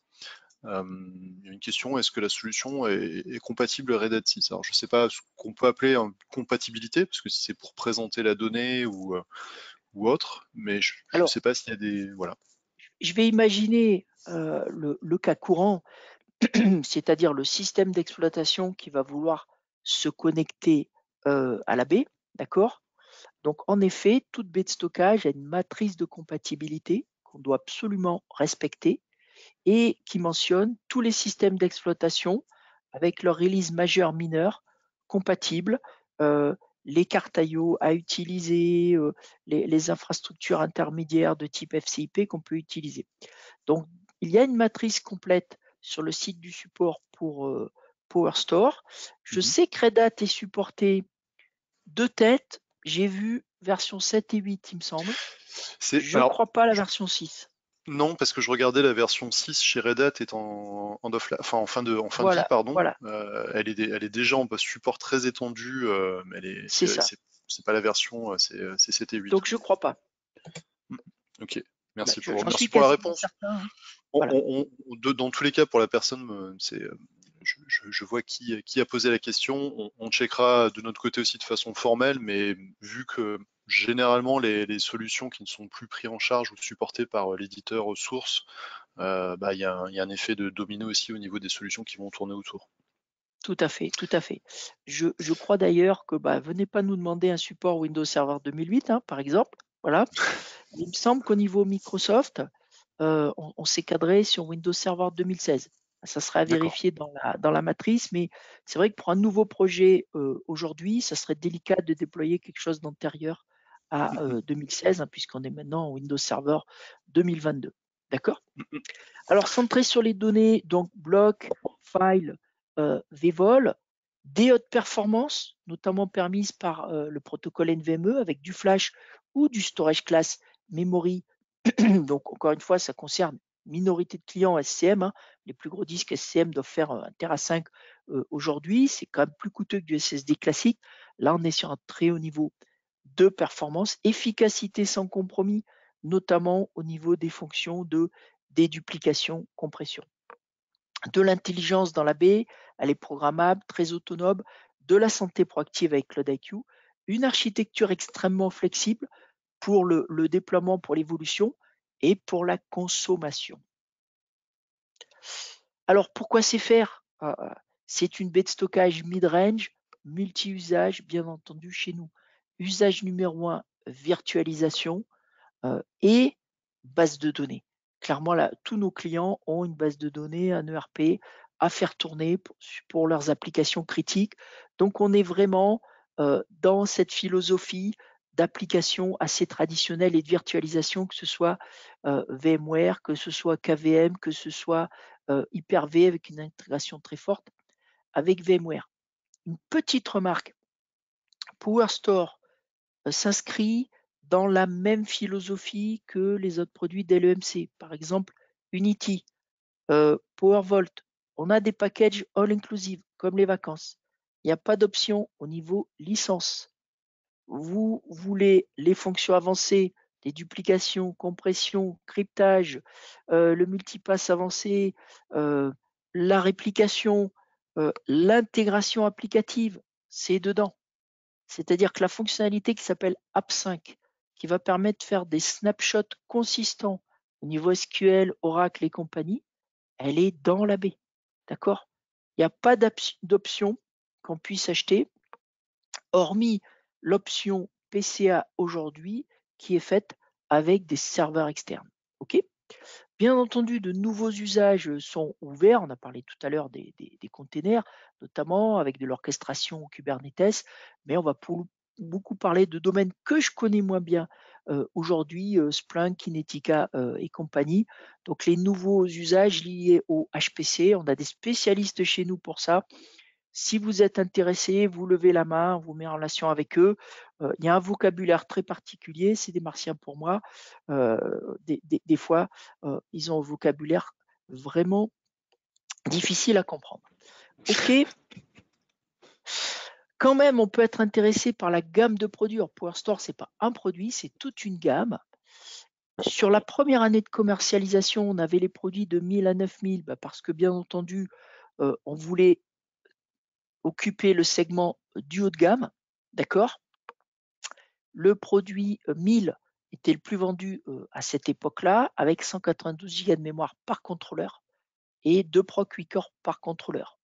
Il y a une question, est-ce que la solution est compatible Red Hat 6? Alors je ne sais pas ce qu'on peut appeler une compatibilité, parce que si c'est pour présenter la donnée ou autre, mais je ne Alors, sais pas s'il y a des. Voilà. je vais imaginer le cas courant, c'est-à-dire le système d'exploitation qui va vouloir se connecter à la baie, d'accord? Donc, en effet, toute baie de stockage a une matrice de compatibilité qu'on doit absolument respecter et qui mentionne tous les systèmes d'exploitation avec leur release majeure mineure compatibles, les cartes IO à utiliser, les infrastructures intermédiaires de type FCIP qu'on peut utiliser. Donc, il y a une matrice complète sur le site du support pour PowerStore. Je sais que Red Hat est supporté de tête. J'ai vu version 7 et 8, il me semble. Je ne crois pas à la version 6. Non, parce que je regardais la version 6 chez Red Hat est en fin de vie, Voilà, pardon. voilà. Elle est déjà en support très étendu, mais C'est ça. c'est pas la version, c'est 7 et 8. Donc je crois pas. Ok, Voilà, merci j'en suis pour la quasiment réponse. certain. Hein. On- Voilà. dans tous les cas, pour la personne, je vois qui a posé la question. On checkera de notre côté aussi de façon formelle, mais vu que généralement les solutions qui ne sont plus prises en charge ou supportées par l'éditeur source, il y a un effet de domino aussi au niveau des solutions qui vont tourner autour. Tout à fait, tout à fait. Je crois d'ailleurs que venez pas nous demander un support Windows Server 2008, hein, par exemple. Voilà. Il me semble qu'au niveau Microsoft, on s'est cadré sur Windows Server 2016. Ça sera à D'accord. vérifier dans la matrice, mais c'est vrai que pour un nouveau projet aujourd'hui, ça serait délicat de déployer quelque chose d'antérieur à 2016, hein, puisqu'on est maintenant en Windows Server 2022. D'accord? Alors, centré sur les données, donc bloc, file, vvol, des hautes performances, notamment permises par le protocole NVMe avec du flash ou du storage class memory. Donc, encore une fois, ça concerne minorité de clients SCM. Hein. Les plus gros disques SCM doivent faire 1 Tera 5 aujourd'hui. C'est quand même plus coûteux que du SSD classique. Là, on est sur un très haut niveau de performance, efficacité sans compromis, notamment au niveau des fonctions de déduplication, compression. De l'intelligence dans la baie, elle est programmable, très autonome, de la santé proactive avec CloudIQ, une architecture extrêmement flexible pour le déploiement, pour l'évolution et pour la consommation. Alors pourquoi c'est faire C'est une baie de stockage mid-range, multi-usage, bien entendu chez nous. Usage numéro 1, virtualisation et base de données. Clairement, là, tous nos clients ont une base de données, un ERP à faire tourner pour leurs applications critiques. Donc, on est vraiment dans cette philosophie d'application assez traditionnelle et de virtualisation, que ce soit VMware, que ce soit KVM, que ce soit Hyper-V avec une intégration très forte avec VMware. Une petite remarque, PowerStore s'inscrit dans la même philosophie que les autres produits d'LEMC. Par exemple, Unity, PowerVault. On a des packages all-inclusive, comme les vacances. Il n'y a pas d'option au niveau licence. Vous voulez les fonctions avancées, les duplications, compression, cryptage, le multipass avancé, la réplication, l'intégration applicative, c'est dedans. C'est-à-dire que la fonctionnalité qui s'appelle App5, qui va permettre de faire des snapshots consistants au niveau SQL, Oracle et compagnie, elle est dans la baie. D'accord? Il n'y a pas d'option qu'on puisse acheter, hormis l'option PCA aujourd'hui qui est faite avec des serveurs externes. OK? Bien entendu, de nouveaux usages sont ouverts. On a parlé tout à l'heure des containers, notamment avec de l'orchestration Kubernetes, mais on va beaucoup parler de domaines que je connais moins bien aujourd'hui, Splunk, Kinetica et compagnie. Donc les nouveaux usages liés au HPC, on a des spécialistes chez nous pour ça. Si vous êtes intéressé, vous levez la main, on vous met en relation avec eux. Il y a un vocabulaire très particulier, c'est des martiens pour moi. Des fois, ils ont un vocabulaire vraiment difficile à comprendre. OK, quand même, on peut être intéressé par la gamme de produits. Alors, PowerStore, ce n'est pas un produit, c'est toute une gamme. Sur la première année de commercialisation, on avait les produits de 1000 à 9000 parce que, bien entendu, on voulait occuper le segment du haut de gamme. D'accord? Le produit 1000 était le plus vendu à cette époque-là, avec 192 Go de mémoire par contrôleur et 2 proc 8 corps par contrôleur.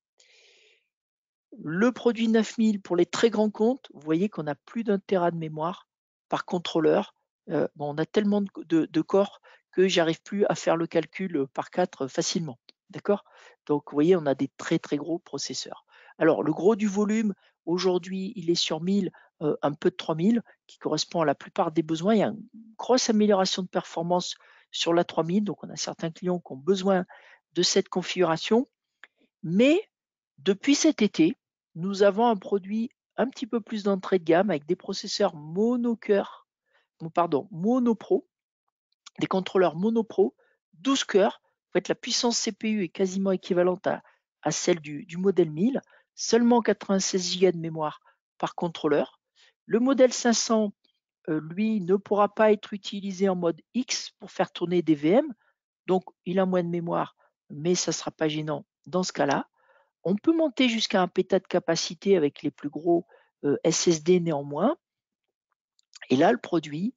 Le produit 9000 pour les très grands comptes, vous voyez qu'on a plus d'1 Tera de mémoire par contrôleur. On a tellement de corps que j'arrive plus à faire le calcul par 4 facilement. D'accord? Donc, vous voyez, on a des très, très gros processeurs. Alors, le gros du volume, aujourd'hui, il est sur 1000, un peu de 3000, qui correspond à la plupart des besoins. Il y a une grosse amélioration de performance sur la 3000. Donc, on a certains clients qui ont besoin de cette configuration. Mais depuis cet été, nous avons un produit un petit peu plus d'entrée de gamme avec des processeurs monopro, des contrôleurs monopro, 12 cœurs. En fait, la puissance CPU est quasiment équivalente à celle du modèle 1000, seulement 96 Go de mémoire par contrôleur. Le modèle 500, lui, ne pourra pas être utilisé en mode X pour faire tourner des VM, donc il a moins de mémoire, mais ça ne sera pas gênant dans ce cas-là. On peut monter jusqu'à un péta de capacité avec les plus gros SSD néanmoins. Et là, le produit,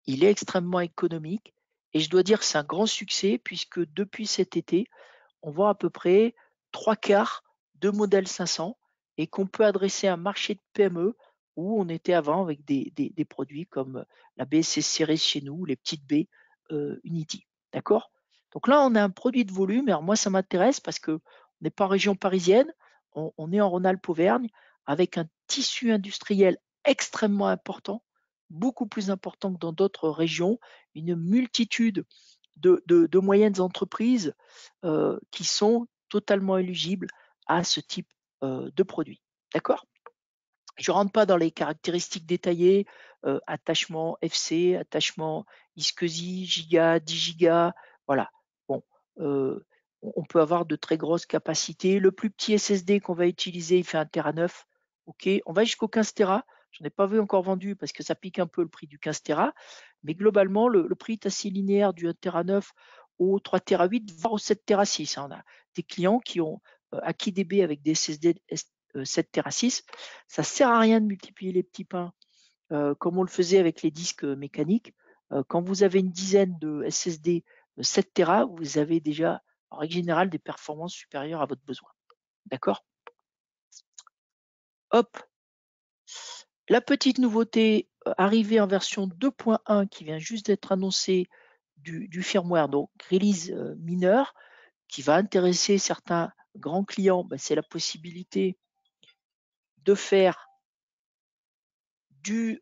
il est extrêmement économique. Et je dois dire que c'est un grand succès puisque depuis cet été, on vend à peu près 3/4 de modèles 500 et qu'on peut adresser un marché de PME où on était avant avec des produits comme la BSS Series chez nous, les petites B Unity. D'accord? Donc là, on a un produit de volume. Alors moi, ça m'intéresse parce qu'on n'est pas en région parisienne, on est en Rhône-Alpes-Auvergne avec un tissu industriel extrêmement important, beaucoup plus important que dans d'autres régions, une multitude de moyennes entreprises qui sont totalement éligibles à ce type de produit. D'accord? Je ne rentre pas dans les caractéristiques détaillées, attachement FC, attachement iSCSI, giga, 10 gigas, voilà. Bon, on peut avoir de très grosses capacités. Le plus petit SSD qu'on va utiliser, il fait 1 Tera 9. OK, on va jusqu'au 15 Tera. Je n'en ai pas vu encore vendu parce que ça pique un peu le prix du 15 Tera. Mais globalement, le prix est assez linéaire du 1 Tera 9 au 3 Tera 8, voire au 7 Tera 6. On a des clients qui ont acquis DB avec des SSD 7 Tera 6. Ça ne sert à rien de multiplier les petits pains comme on le faisait avec les disques mécaniques. Quand vous avez une dizaine de SSD 7 Tera, vous avez déjà, en règle générale, des performances supérieures à votre besoin. D'accord? Hop, la petite nouveauté arrivée en version 2.1 qui vient juste d'être annoncée du firmware, donc release mineure, qui va intéresser certains grands clients, c'est la possibilité de faire du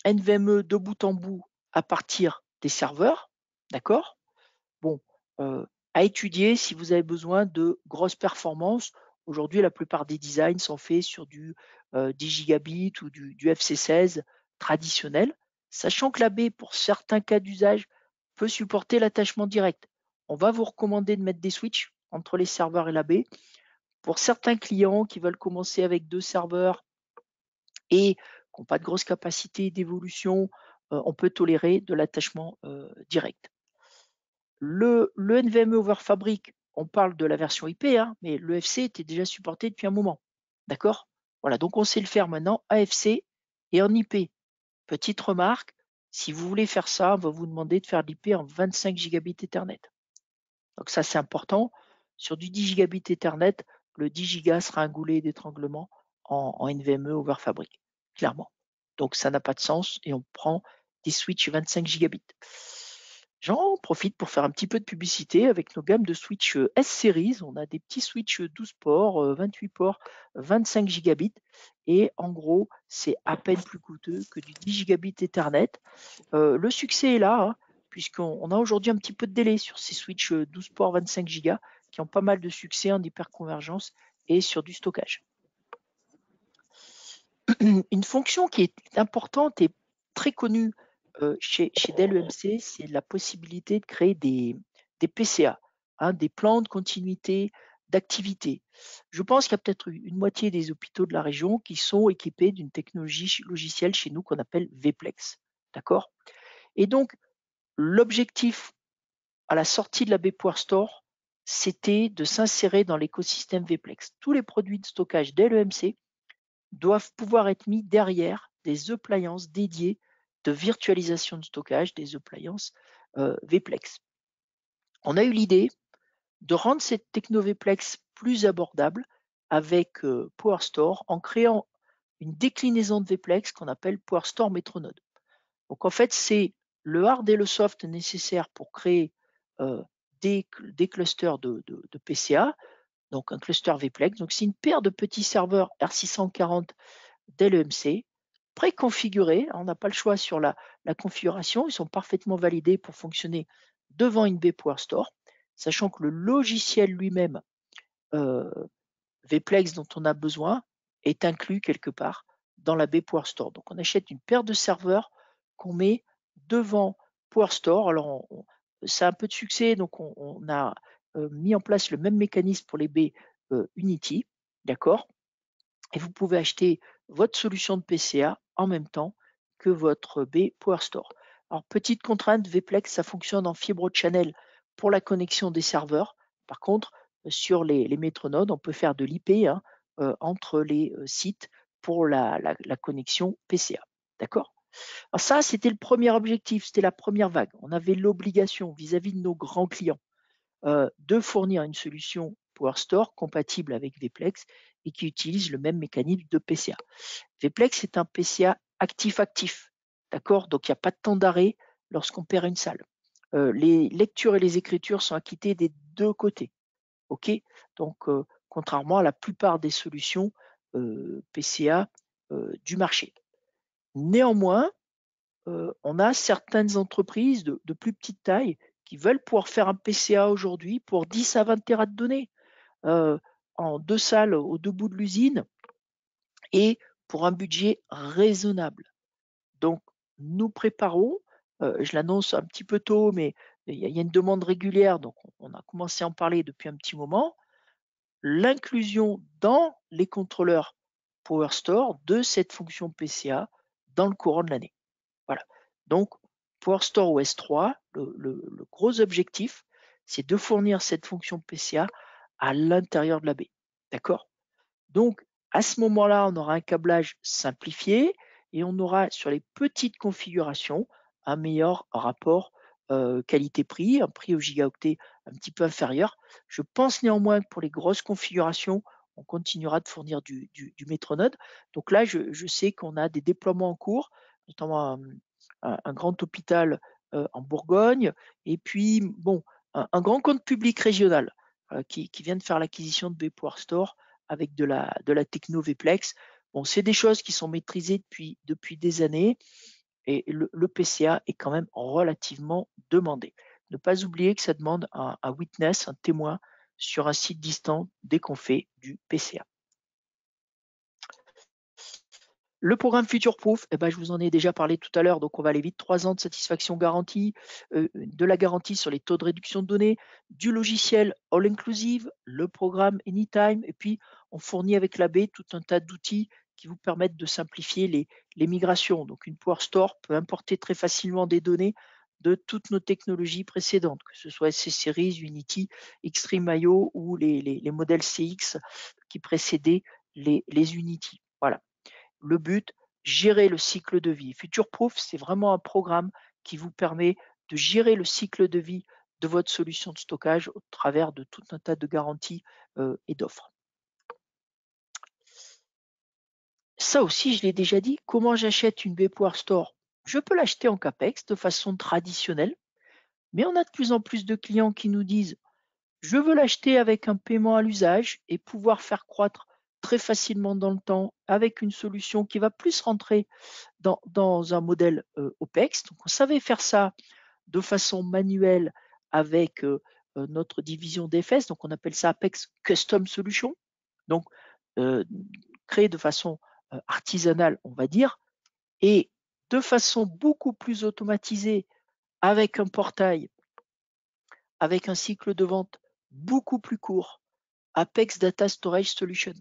NVMe de bout en bout à partir des serveurs, d'accord? Bon, à étudier si vous avez besoin de grosses performances. Aujourd'hui, la plupart des designs sont faits sur du 10 gigabits ou du FC16 traditionnel, sachant que la B, pour certains cas d'usage, peut supporter l'attachement direct. On va vous recommander de mettre des switches entre les serveurs et la B. Pour certains clients qui veulent commencer avec 2 serveurs et qui n'ont pas de grosse capacité d'évolution, on peut tolérer de l'attachement direct. Le NVMe over Fabric, on parle de la version IP, hein, mais le FC était déjà supporté depuis un moment. D'accord? Voilà, donc on sait le faire maintenant AFC et en IP. Petite remarque, si vous voulez faire ça, on va vous demander de faire l'IP en 25 gigabits Ethernet. Donc ça, c'est important. Sur du 10 gigabits Ethernet, le 10 gigas sera un goulet d'étranglement en NVMe over Fabric, clairement. Donc ça n'a pas de sens et on prend des switches 25 gigabits. J'en profite pour faire un petit peu de publicité avec nos gammes de switch S-Series. On a des petits switch 12 ports, 28 ports, 25 gigabits. Et en gros, c'est à peine plus coûteux que du 10 gigabits Ethernet. Le succès est là, hein, puisqu'on a aujourd'hui un petit peu de délai sur ces switch 12 ports 25 Go qui ont pas mal de succès en hyperconvergence et sur du stockage. Une fonction qui est importante et très connue chez Dell EMC, c'est la possibilité de créer des PCA, hein, des plans de continuité d'activité. Je pense qu'il y a peut-être une moitié des hôpitaux de la région qui sont équipés d'une technologie logicielle chez nous qu'on appelle VPlex. D'accord? Et donc, l'objectif à la sortie de la B Power Store, c'était de s'insérer dans l'écosystème VPlex. Tous les produits de stockage Dell EMC doivent pouvoir être mis derrière des appliances dédiées de virtualisation de stockage, des appliances VPlex. On a eu l'idée de rendre cette techno VPlex plus abordable avec PowerStore en créant une déclinaison de VPlex qu'on appelle PowerStore Metronode. Donc en fait, c'est le hard et le soft nécessaires pour créer des clusters de PCA, donc un cluster Vplex. Donc c'est une paire de petits serveurs R640 dès l'EMC, préconfigurés. On n'a pas le choix sur la configuration. Ils sont parfaitement validés pour fonctionner devant une baie PowerStore, sachant que le logiciel lui-même Vplex dont on a besoin est inclus quelque part dans la baie PowerStore. Donc on achète une paire de serveurs qu'on met devant PowerStore. Alors ça a un peu de succès, donc on a mis en place le même mécanisme pour les baies Unity, d'accord? Et vous pouvez acheter votre solution de PCA en même temps que votre baie PowerStore. Alors petite contrainte, Vplex, ça fonctionne en fibre channel pour la connexion des serveurs. Par contre, sur les métronodes, on peut faire de l'IP entre les sites pour la connexion PCA. D'accord? Alors ça, c'était le premier objectif, c'était la première vague. On avait l'obligation vis-à-vis de nos grands clients de fournir une solution PowerStore compatible avec Vplex et qui utilise le même mécanisme de PCA. Vplex est un PCA actif-actif, d'accord? Donc il n'y a pas de temps d'arrêt lorsqu'on perd une salle. Les lectures et les écritures sont acquittées des deux côtés, ok? Donc contrairement à la plupart des solutions PCA du marché. Néanmoins, on a certaines entreprises de plus petite taille qui veulent pouvoir faire un PCA aujourd'hui pour 10 à 20 Tera de données en 2 salles aux 2 bouts de l'usine et pour un budget raisonnable. Donc, nous préparons, je l'annonce un petit peu tôt, mais il y a une demande régulière, donc on a commencé à en parler depuis un petit moment, l'inclusion dans les contrôleurs PowerStore de cette fonction PCA dans le courant de l'année. Voilà. Donc, PowerStore OS 3, le gros objectif, c'est de fournir cette fonction PCA à l'intérieur de la baie. D'accord? Donc, à ce moment-là, on aura un câblage simplifié et on aura sur les petites configurations un meilleur rapport qualité-prix, un prix au gigaoctet un petit peu inférieur. Je pense néanmoins que pour les grosses configurations, on continuera de fournir du Metronode. Donc là, je sais qu'on a des déploiements en cours, notamment un grand hôpital en Bourgogne, et puis bon, un grand compte public régional qui vient de faire l'acquisition de PowerStore avec de la techno Vplex. Bon, c'est des choses qui sont maîtrisées depuis des années et le PCA est quand même relativement demandé. Ne pas oublier que ça demande un witness, un témoin sur un site distant dès qu'on fait du PCA. Le programme Future-Proof, eh ben, je vous en ai déjà parlé tout à l'heure, donc on va aller vite. 3 ans de satisfaction garantie, de la garantie sur les taux de réduction de données, du logiciel all-inclusive, le programme Anytime, et puis on fournit avec la baie tout un tas d'outils qui vous permettent de simplifier les migrations. Donc une PowerStore peut importer très facilement des données de toutes nos technologies précédentes, que ce soit C-Series, Unity, Xtreme.io ou les modèles CX qui précédaient les Unity. Voilà. Le but, gérer le cycle de vie. Future-Proof, c'est vraiment un programme qui vous permet de gérer le cycle de vie de votre solution de stockage au travers de tout un tas de garanties et d'offres. Ça aussi, je l'ai déjà dit, comment j'achète une baie PowerStore? Je peux l'acheter en CAPEX de façon traditionnelle, mais on a de plus en plus de clients qui nous disent je veux l'acheter avec un paiement à l'usage et pouvoir faire croître très facilement dans le temps avec une solution qui va plus rentrer dans un modèle OPEX. Donc, on savait faire ça de façon manuelle avec notre division DFS. Donc, on appelle ça Apex Custom Solution. Donc, créé de façon artisanale, on va dire, et de façon beaucoup plus automatisée avec un portail, avec un cycle de vente beaucoup plus court, Apex Data Storage Solution.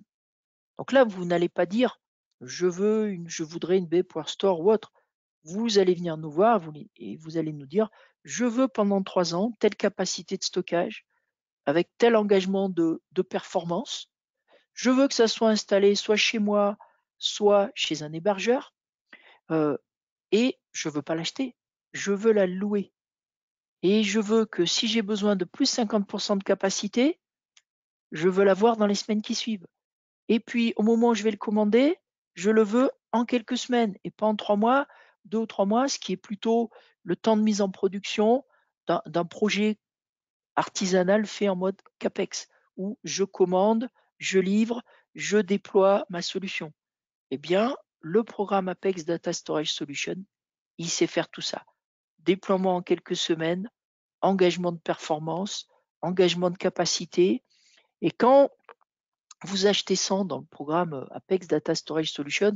Donc là, vous n'allez pas dire je voudrais une baie PowerStore ou autre. Vous allez venir nous voir et vous allez nous dire je veux pendant 3 ans telle capacité de stockage avec tel engagement de performance. Je veux que ça soit installé soit chez moi, soit chez un hébergeur. Et je ne veux pas l'acheter, je veux la louer. Et je veux que si j'ai besoin de plus 50% de capacité, je veux l'avoir dans les semaines qui suivent. Et puis, au moment où je vais le commander, je le veux en quelques semaines et pas en 3 mois 2 ou 3 mois, ce qui est plutôt le temps de mise en production d'un projet artisanal fait en mode CAPEX, où je commande, je livre, je déploie ma solution. Eh bien, le programme Apex Data Storage Solution, il sait faire tout ça. Déploiement en quelques semaines, engagement de performance, engagement de capacité. Et quand vous achetez 100 dans le programme Apex Data Storage Solution,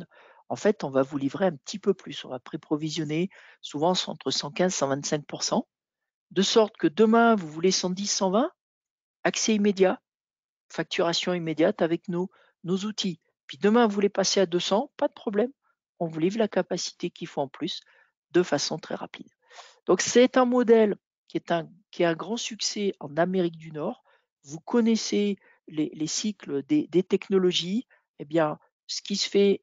en fait, on va vous livrer un petit peu plus. On va pré-provisionner, souvent entre 115 et 125%, de sorte que demain, vous voulez 110, 120, accès immédiat, facturation immédiate avec nos outils. Puis demain, vous voulez passer à 200, pas de problème. On vous livre la capacité qu'il faut en plus de façon très rapide. Donc, c'est un modèle qui est un grand succès en Amérique du Nord. Vous connaissez les cycles des technologies. Eh bien, ce qui se fait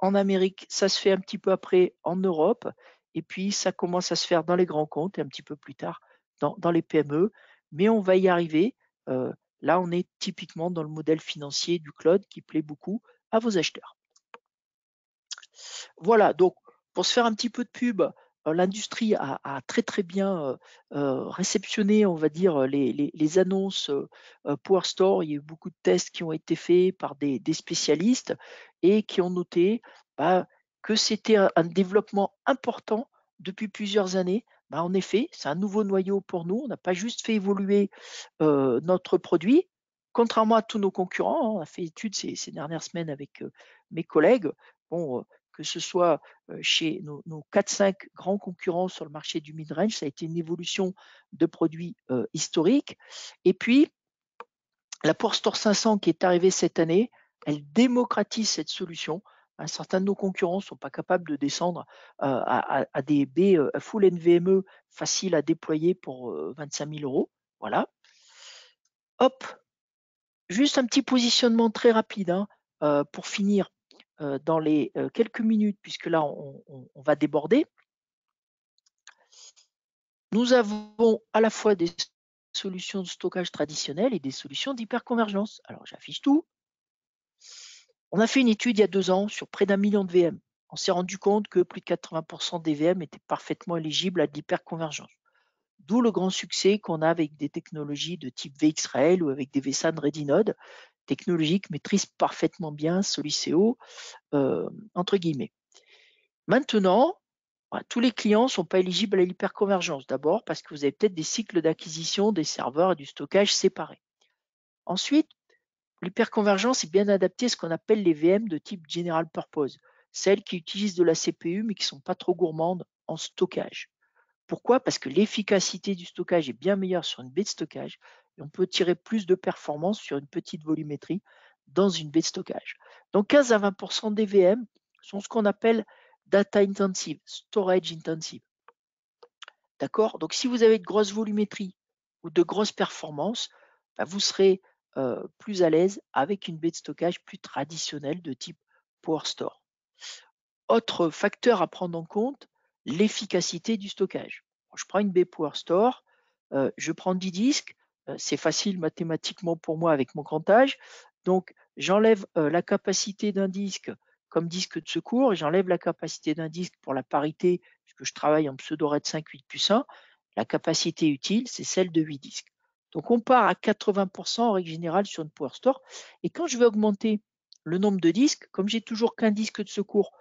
en Amérique, ça se fait un petit peu après en Europe. Et puis, ça commence à se faire dans les grands comptes et un petit peu plus tard dans les PME. Mais on va y arriver. Là, on est typiquement dans le modèle financier du cloud qui plaît beaucoup à vos acheteurs. Voilà, donc pour se faire un petit peu de pub, l'industrie a très très bien réceptionné, on va dire, les annonces Power Store. Il y a eu beaucoup de tests qui ont été faits par des spécialistes et qui ont noté bah, que c'était un développement important depuis plusieurs années. Bah, en effet, c'est un nouveau noyau pour nous. On n'a pas juste fait évoluer notre produit, contrairement à tous nos concurrents. On a fait étude ces dernières semaines avec mes collègues. Bon, que ce soit chez nos 4-5 grands concurrents sur le marché du mid-range, ça a été une évolution de produits historiques. Et puis, la Power Store 500 qui est arrivée cette année, elle démocratise cette solution. Certains de nos concurrents ne sont pas capables de descendre à des baies full NVMe faciles à déployer pour 25 000 euros. Voilà. Hop, juste un petit positionnement très rapide pour finir dans les quelques minutes, puisque là, on va déborder. Nous avons à la fois des solutions de stockage traditionnelles et des solutions d'hyperconvergence. Alors, j'affiche tout. On a fait une étude il y a 2 ans sur près d'1 million de VM. On s'est rendu compte que plus de 80% des VM étaient parfaitement éligibles à de l'hyperconvergence. D'où le grand succès qu'on a avec des technologies de type VxRail ou avec des vSAN ReadyNode, technologies qui maîtrisent parfaitement bien Solliceo, entre guillemets. Maintenant, tous les clients ne sont pas éligibles à l'hyperconvergence. D'abord parce que vous avez peut-être des cycles d'acquisition des serveurs et du stockage séparés. Ensuite, l'hyperconvergence est bien adaptée à ce qu'on appelle les VM de type General Purpose, celles qui utilisent de la CPU mais qui ne sont pas trop gourmandes en stockage. Pourquoi? Parce que l'efficacité du stockage est bien meilleure sur une baie de stockage et on peut tirer plus de performance sur une petite volumétrie dans une baie de stockage. Donc 15 à 20% des VM sont ce qu'on appelle data intensive, storage intensive. D'accord? Donc si vous avez de grosses volumétries ou de grosses performances, vous serez plus à l'aise avec une baie de stockage plus traditionnelle de type Power Store. Autre facteur à prendre en compte, l'efficacité du stockage. Je prends une baie Power Store, je prends 10 disques, c'est facile mathématiquement pour moi avec mon grand âge. Donc j'enlève la capacité d'un disque comme disque de secours et j'enlève la capacité d'un disque pour la parité, puisque je travaille en pseudo-RAID 5 8+1. La capacité utile, c'est celle de 8 disques. Donc on part à 80% en règle générale sur une Power Store. Et quand je vais augmenter le nombre de disques, comme j'ai toujours qu'un disque de secours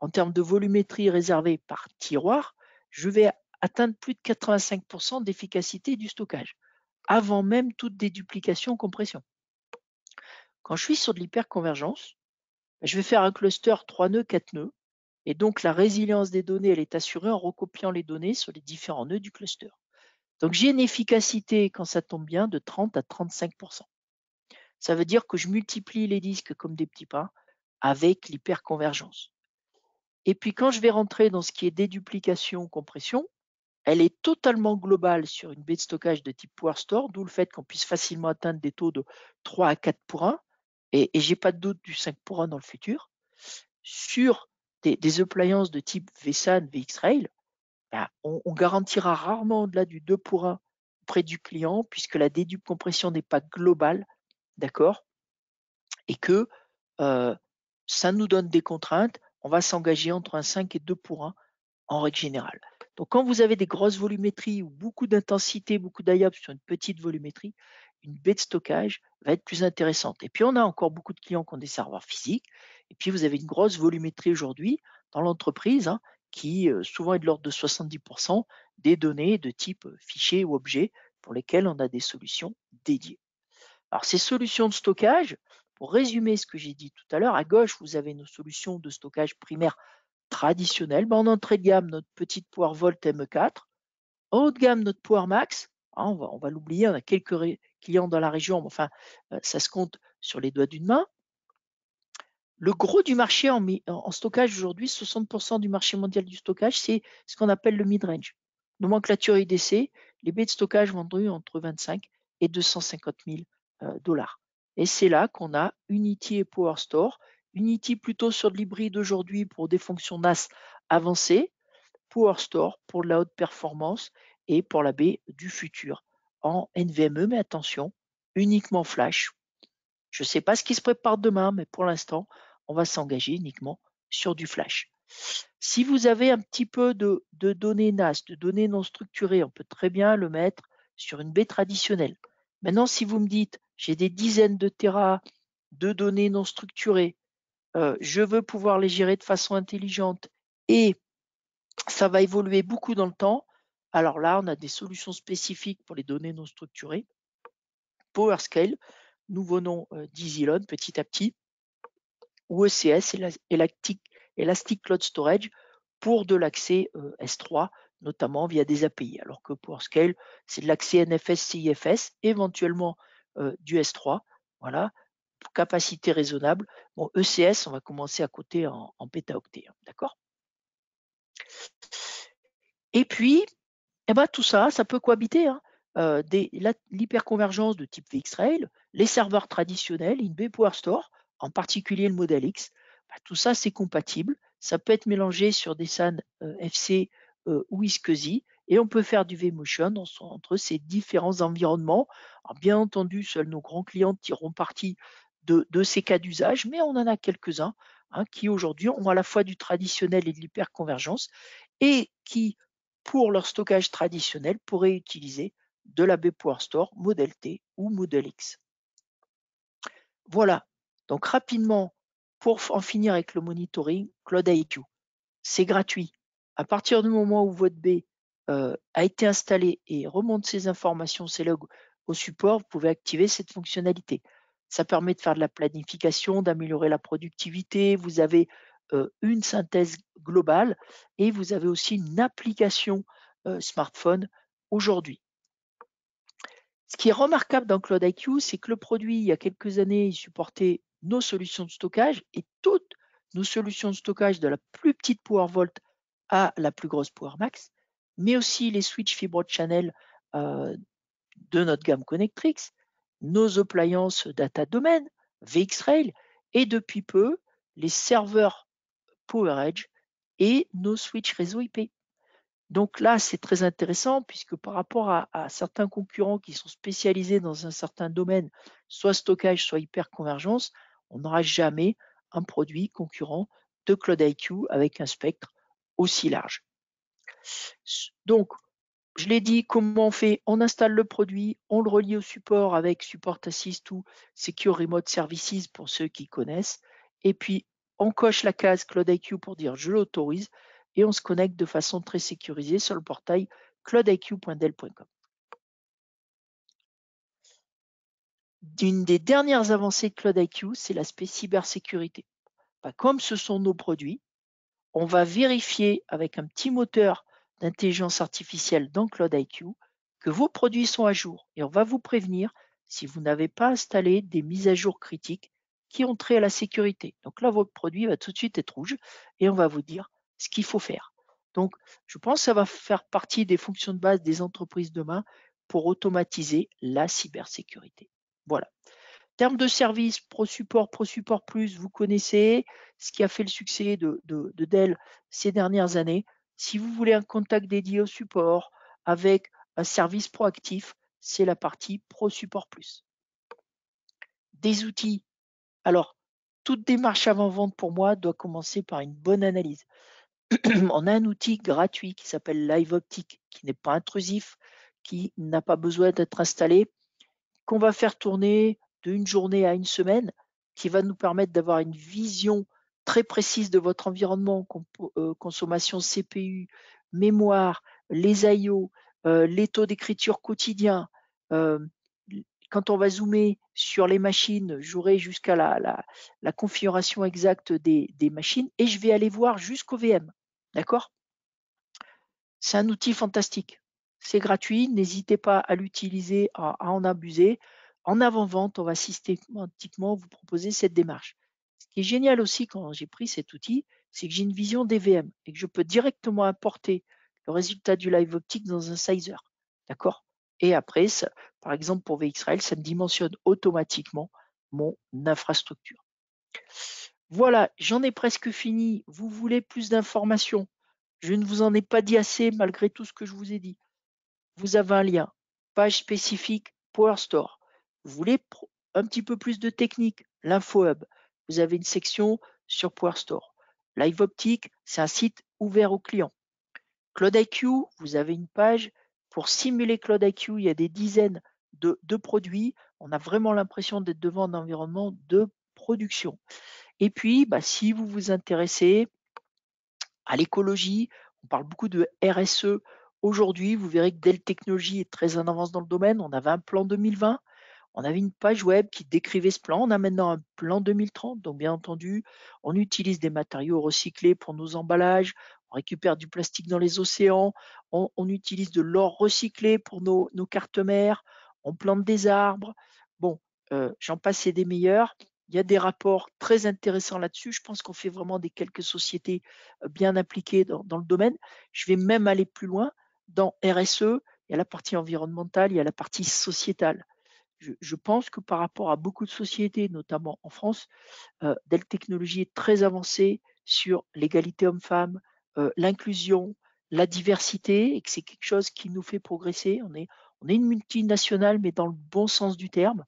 en termes de volumétrie réservée par tiroir, je vais atteindre plus de 85% d'efficacité du stockage, avant même toute déduplication compression. Quand je suis sur de l'hyperconvergence, je vais faire un cluster 3 nœuds, 4 nœuds, et donc la résilience des données, elle est assurée en recopiant les données sur les différents nœuds du cluster. Donc j'ai une efficacité, quand ça tombe bien, de 30 à 35%. Ça veut dire que je multiplie les disques comme des petits pains avec l'hyperconvergence. Et puis quand je vais rentrer dans ce qui est déduplication, compression, elle est totalement globale sur une baie de stockage de type Power Store, d'où le fait qu'on puisse facilement atteindre des taux de 3 à 4 pour 1, et j'ai pas de doute du 5 pour 1 dans le futur. Sur des appliances de type vSAN, VxRail, on garantira rarement au-delà du 2 pour 1 auprès du client, puisque la dédupe compression n'est pas globale, d'accord, et que ça nous donne des contraintes. On va s'engager entre un 5 et 2 pour 1 en règle générale. Donc, quand vous avez des grosses volumétries ou beaucoup d'intensité, beaucoup d'IOPS sur une petite volumétrie, une baie de stockage va être plus intéressante. Et puis, on a encore beaucoup de clients qui ont des serveurs physiques. Et puis, vous avez une grosse volumétrie aujourd'hui dans l'entreprise qui souvent est de l'ordre de 70% des données de type fichier ou objet pour lesquels on a des solutions dédiées. Alors, ces solutions de stockage, pour résumer ce que j'ai dit tout à l'heure, à gauche, vous avez nos solutions de stockage primaire traditionnelles. En entrée de gamme, notre petite PowerVault ME4. En haut de gamme, notre PowerMax. On va l'oublier, on a quelques clients dans la région, mais enfin, ça se compte sur les doigts d'une main. Le gros du marché en stockage aujourd'hui, 60% du marché mondial du stockage, c'est ce qu'on appelle le mid-range. Nomenclature IDC, les baies de stockage vendus entre 25 et 250 000 dollars. Et c'est là qu'on a Unity et PowerStore. Unity plutôt sur de l'hybride aujourd'hui pour des fonctions NAS avancées, PowerStore pour de la haute performance et pour la baie du futur en NVMe, mais attention, uniquement flash. Je ne sais pas ce qui se prépare demain, mais pour l'instant, on va s'engager uniquement sur du flash. Si vous avez un petit peu de données NAS, de données non structurées, on peut très bien le mettre sur une baie traditionnelle. Maintenant, si vous me dites, j'ai des dizaines de terras de données non structurées, je veux pouvoir les gérer de façon intelligente et ça va évoluer beaucoup dans le temps. Alors là, on a des solutions spécifiques pour les données non structurées. PowerScale, nouveau nom d'EasyLoad petit à petit, ou ECS, Elastic Cloud Storage, pour de l'accès S3, notamment via des API. Alors que PowerScale, c'est de l'accès NFS, CIFS, éventuellement du S3. Voilà, pour capacité raisonnable. Bon, ECS, on va commencer à coter en pétaoctets, d'accord? Et puis, eh ben, tout ça, ça peut cohabiter. L'hyperconvergence de type VxRail, les serveurs traditionnels, InB PowerStore, en particulier le modèle X, tout ça, c'est compatible. Ça peut être mélangé sur des SAN FC ou iSCSI et on peut faire du vMotion entre ces différents environnements. Alors, bien entendu, seuls nos grands clients tireront parti de ces cas d'usage, mais on en a quelques-uns qui aujourd'hui ont à la fois du traditionnel et de l'hyperconvergence et qui pour leur stockage traditionnel, pourraient utiliser de la baie PowerStore modèle T ou modèle X. Voilà. Donc rapidement, pour en finir avec le monitoring, CloudIQ, c'est gratuit. À partir du moment où votre baie a été installée et remonte ses informations, ses logs au support, vous pouvez activer cette fonctionnalité. Ça permet de faire de la planification, d'améliorer la productivité. Vous avez une synthèse globale et vous avez aussi une application smartphone aujourd'hui. Ce qui est remarquable dans CloudIQ, c'est que le produit, il y a quelques années, il supportait nos solutions de stockage et toutes nos solutions de stockage de la plus petite PowerVault à la plus grosse PowerMax, mais aussi les switches fibre channel de notre gamme Connectrix, nos appliances data domain, VxRail et depuis peu, les serveurs PowerEdge et nos switches réseau IP. Donc là, c'est très intéressant puisque par rapport à certains concurrents qui sont spécialisés dans un certain domaine, soit stockage, soit hyperconvergence, on n'aura jamais un produit concurrent de CloudIQ avec un spectre aussi large. Donc, je l'ai dit, comment on fait? On installe le produit, on le relie au support avec Support Assist ou Secure Remote Services pour ceux qui connaissent. Et puis, on coche la case CloudIQ pour dire je l'autorise et on se connecte de façon très sécurisée sur le portail cloudiq.dell.com. Une des dernières avancées de CloudIQ, c'est l'aspect cybersécurité. Comme ce sont nos produits, on va vérifier avec un petit moteur d'intelligence artificielle dans CloudIQ que vos produits sont à jour et on va vous prévenir si vous n'avez pas installé des mises à jour critiques qui ont trait à la sécurité. Donc là, votre produit va tout de suite être rouge et on va vous dire ce qu'il faut faire. Donc, je pense que ça va faire partie des fonctions de base des entreprises demain pour automatiser la cybersécurité. Voilà. En termes de services, ProSupport Plus, vous connaissez ce qui a fait le succès de Dell ces dernières années. Si vous voulez un contact dédié au support avec un service proactif, c'est la partie ProSupport Plus. Des outils. Alors, toute démarche avant-vente pour moi doit commencer par une bonne analyse. On a un outil gratuit qui s'appelle LiveOptic, qui n'est pas intrusif, qui n'a pas besoin d'être installé, qu'on va faire tourner d'une journée à une semaine, qui va nous permettre d'avoir une vision très précise de votre environnement, consommation CPU, mémoire, les IO, les taux d'écriture quotidiens. Euh, Quand on va zoomer sur les machines, j'aurai jusqu'à la configuration exacte des machines et je vais aller voir jusqu'au VM. D'accord? C'est un outil fantastique. C'est gratuit, n'hésitez pas à l'utiliser, à en abuser. En avant-vente, on va systématiquement vous proposer cette démarche. Ce qui est génial aussi quand j'ai pris cet outil, c'est que j'ai une vision des VM et que je peux directement importer le résultat du live optique dans un sizer. D'accord? Et après, par exemple pour VxRail, ça me dimensionne automatiquement mon infrastructure. Voilà, j'en ai presque fini. Vous voulez plus d'informations? Je ne vous en ai pas dit assez malgré tout ce que je vous ai dit. Vous avez un lien, page spécifique PowerStore. Vous voulez un petit peu plus de technique, l'InfoHub. Vous avez une section sur PowerStore. LiveOptic, c'est un site ouvert aux clients. CloudIQ, vous avez une page pour simuler CloudIQ. Il y a des dizaines de produits. On a vraiment l'impression d'être devant un environnement de production. Et puis, si vous vous intéressez à l'écologie, on parle beaucoup de RSE. Aujourd'hui, vous verrez que Dell Technologies est très en avance dans le domaine. On avait un plan 2020, on avait une page web qui décrivait ce plan. On a maintenant un plan 2030. Donc, bien entendu, on utilise des matériaux recyclés pour nos emballages. On récupère du plastique dans les océans. On utilise de l'or recyclé pour nos cartes mères. On plante des arbres. Bon, j'en passe et des meilleurs. Il y a des rapports très intéressants là-dessus. Je pense qu'on fait vraiment des quelques sociétés bien impliquées dans le domaine. Je vais même aller plus loin. Dans RSE, il y a la partie environnementale, il y a la partie sociétale. Je pense que par rapport à beaucoup de sociétés, notamment en France, Dell Technologies est très avancée sur l'égalité homme-femme, l'inclusion, la diversité, et que c'est quelque chose qui nous fait progresser. On est une multinationale, mais dans le bon sens du terme.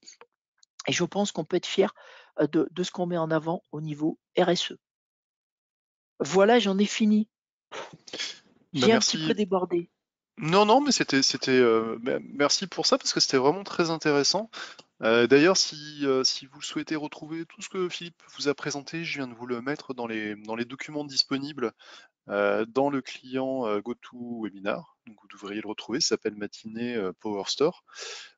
Et je pense qu'on peut être fier de ce qu'on met en avant au niveau RSE. Voilà, j'en ai fini. Bah, J'ai un petit peu merci. débordé. Non, non, mais merci pour ça parce que c'était vraiment très intéressant. D'ailleurs, si vous souhaitez retrouver tout ce que Philippe vous a présenté, je viens de vous le mettre dans les documents disponibles dans le client GoToWebinar. Donc vous devriez le retrouver, ça s'appelle Matinée Power Store.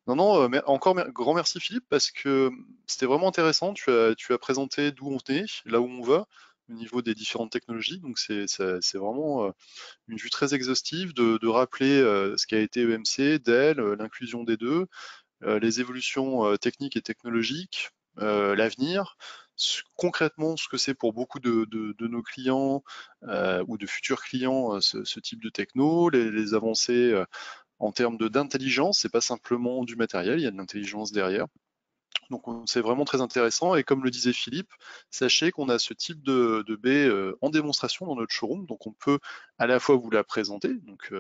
Non, non, encore grand merci Philippe parce que c'était vraiment intéressant. Tu as présenté d'où on est, là où on va, au niveau des différentes technologies. Donc c'est vraiment une vue très exhaustive de rappeler ce qu'a été EMC, Dell, l'inclusion des deux, les évolutions techniques et technologiques, l'avenir, concrètement ce que c'est pour beaucoup de nos clients ou de futurs clients ce type de techno, les avancées en termes d'intelligence, c'est pas simplement du matériel, il y a de l'intelligence derrière. Donc c'est vraiment très intéressant et comme le disait Philippe, sachez qu'on a ce type de baie en démonstration dans notre showroom, donc on peut à la fois vous la présenter, donc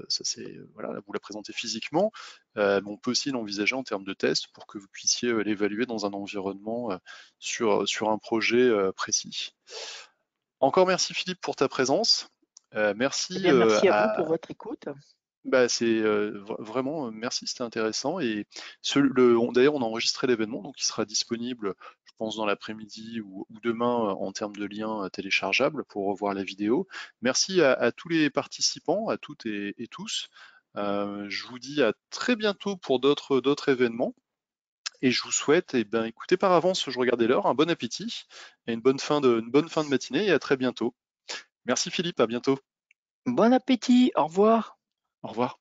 ça c'est voilà, vous la présenter physiquement, mais on peut aussi l'envisager en termes de test pour que vous puissiez l'évaluer dans un environnement sur un projet précis. Encore merci Philippe pour ta présence. Eh Merci bien, merci à vous pour votre écoute. bah, c'est vraiment merci, c'était intéressant. Et d'ailleurs, on a enregistré l'événement, donc il sera disponible, je pense, dans l'après-midi ou demain en termes de liens téléchargeables pour revoir la vidéo. Merci à tous les participants, à toutes et tous. Je vous dis à très bientôt pour d'autres événements. Et je vous souhaite, eh ben, écoutez, par avance, je regardais l'heure, un bon appétit et une bonne fin de matinée et à très bientôt. Merci Philippe, à bientôt. Bon appétit, au revoir. Au revoir.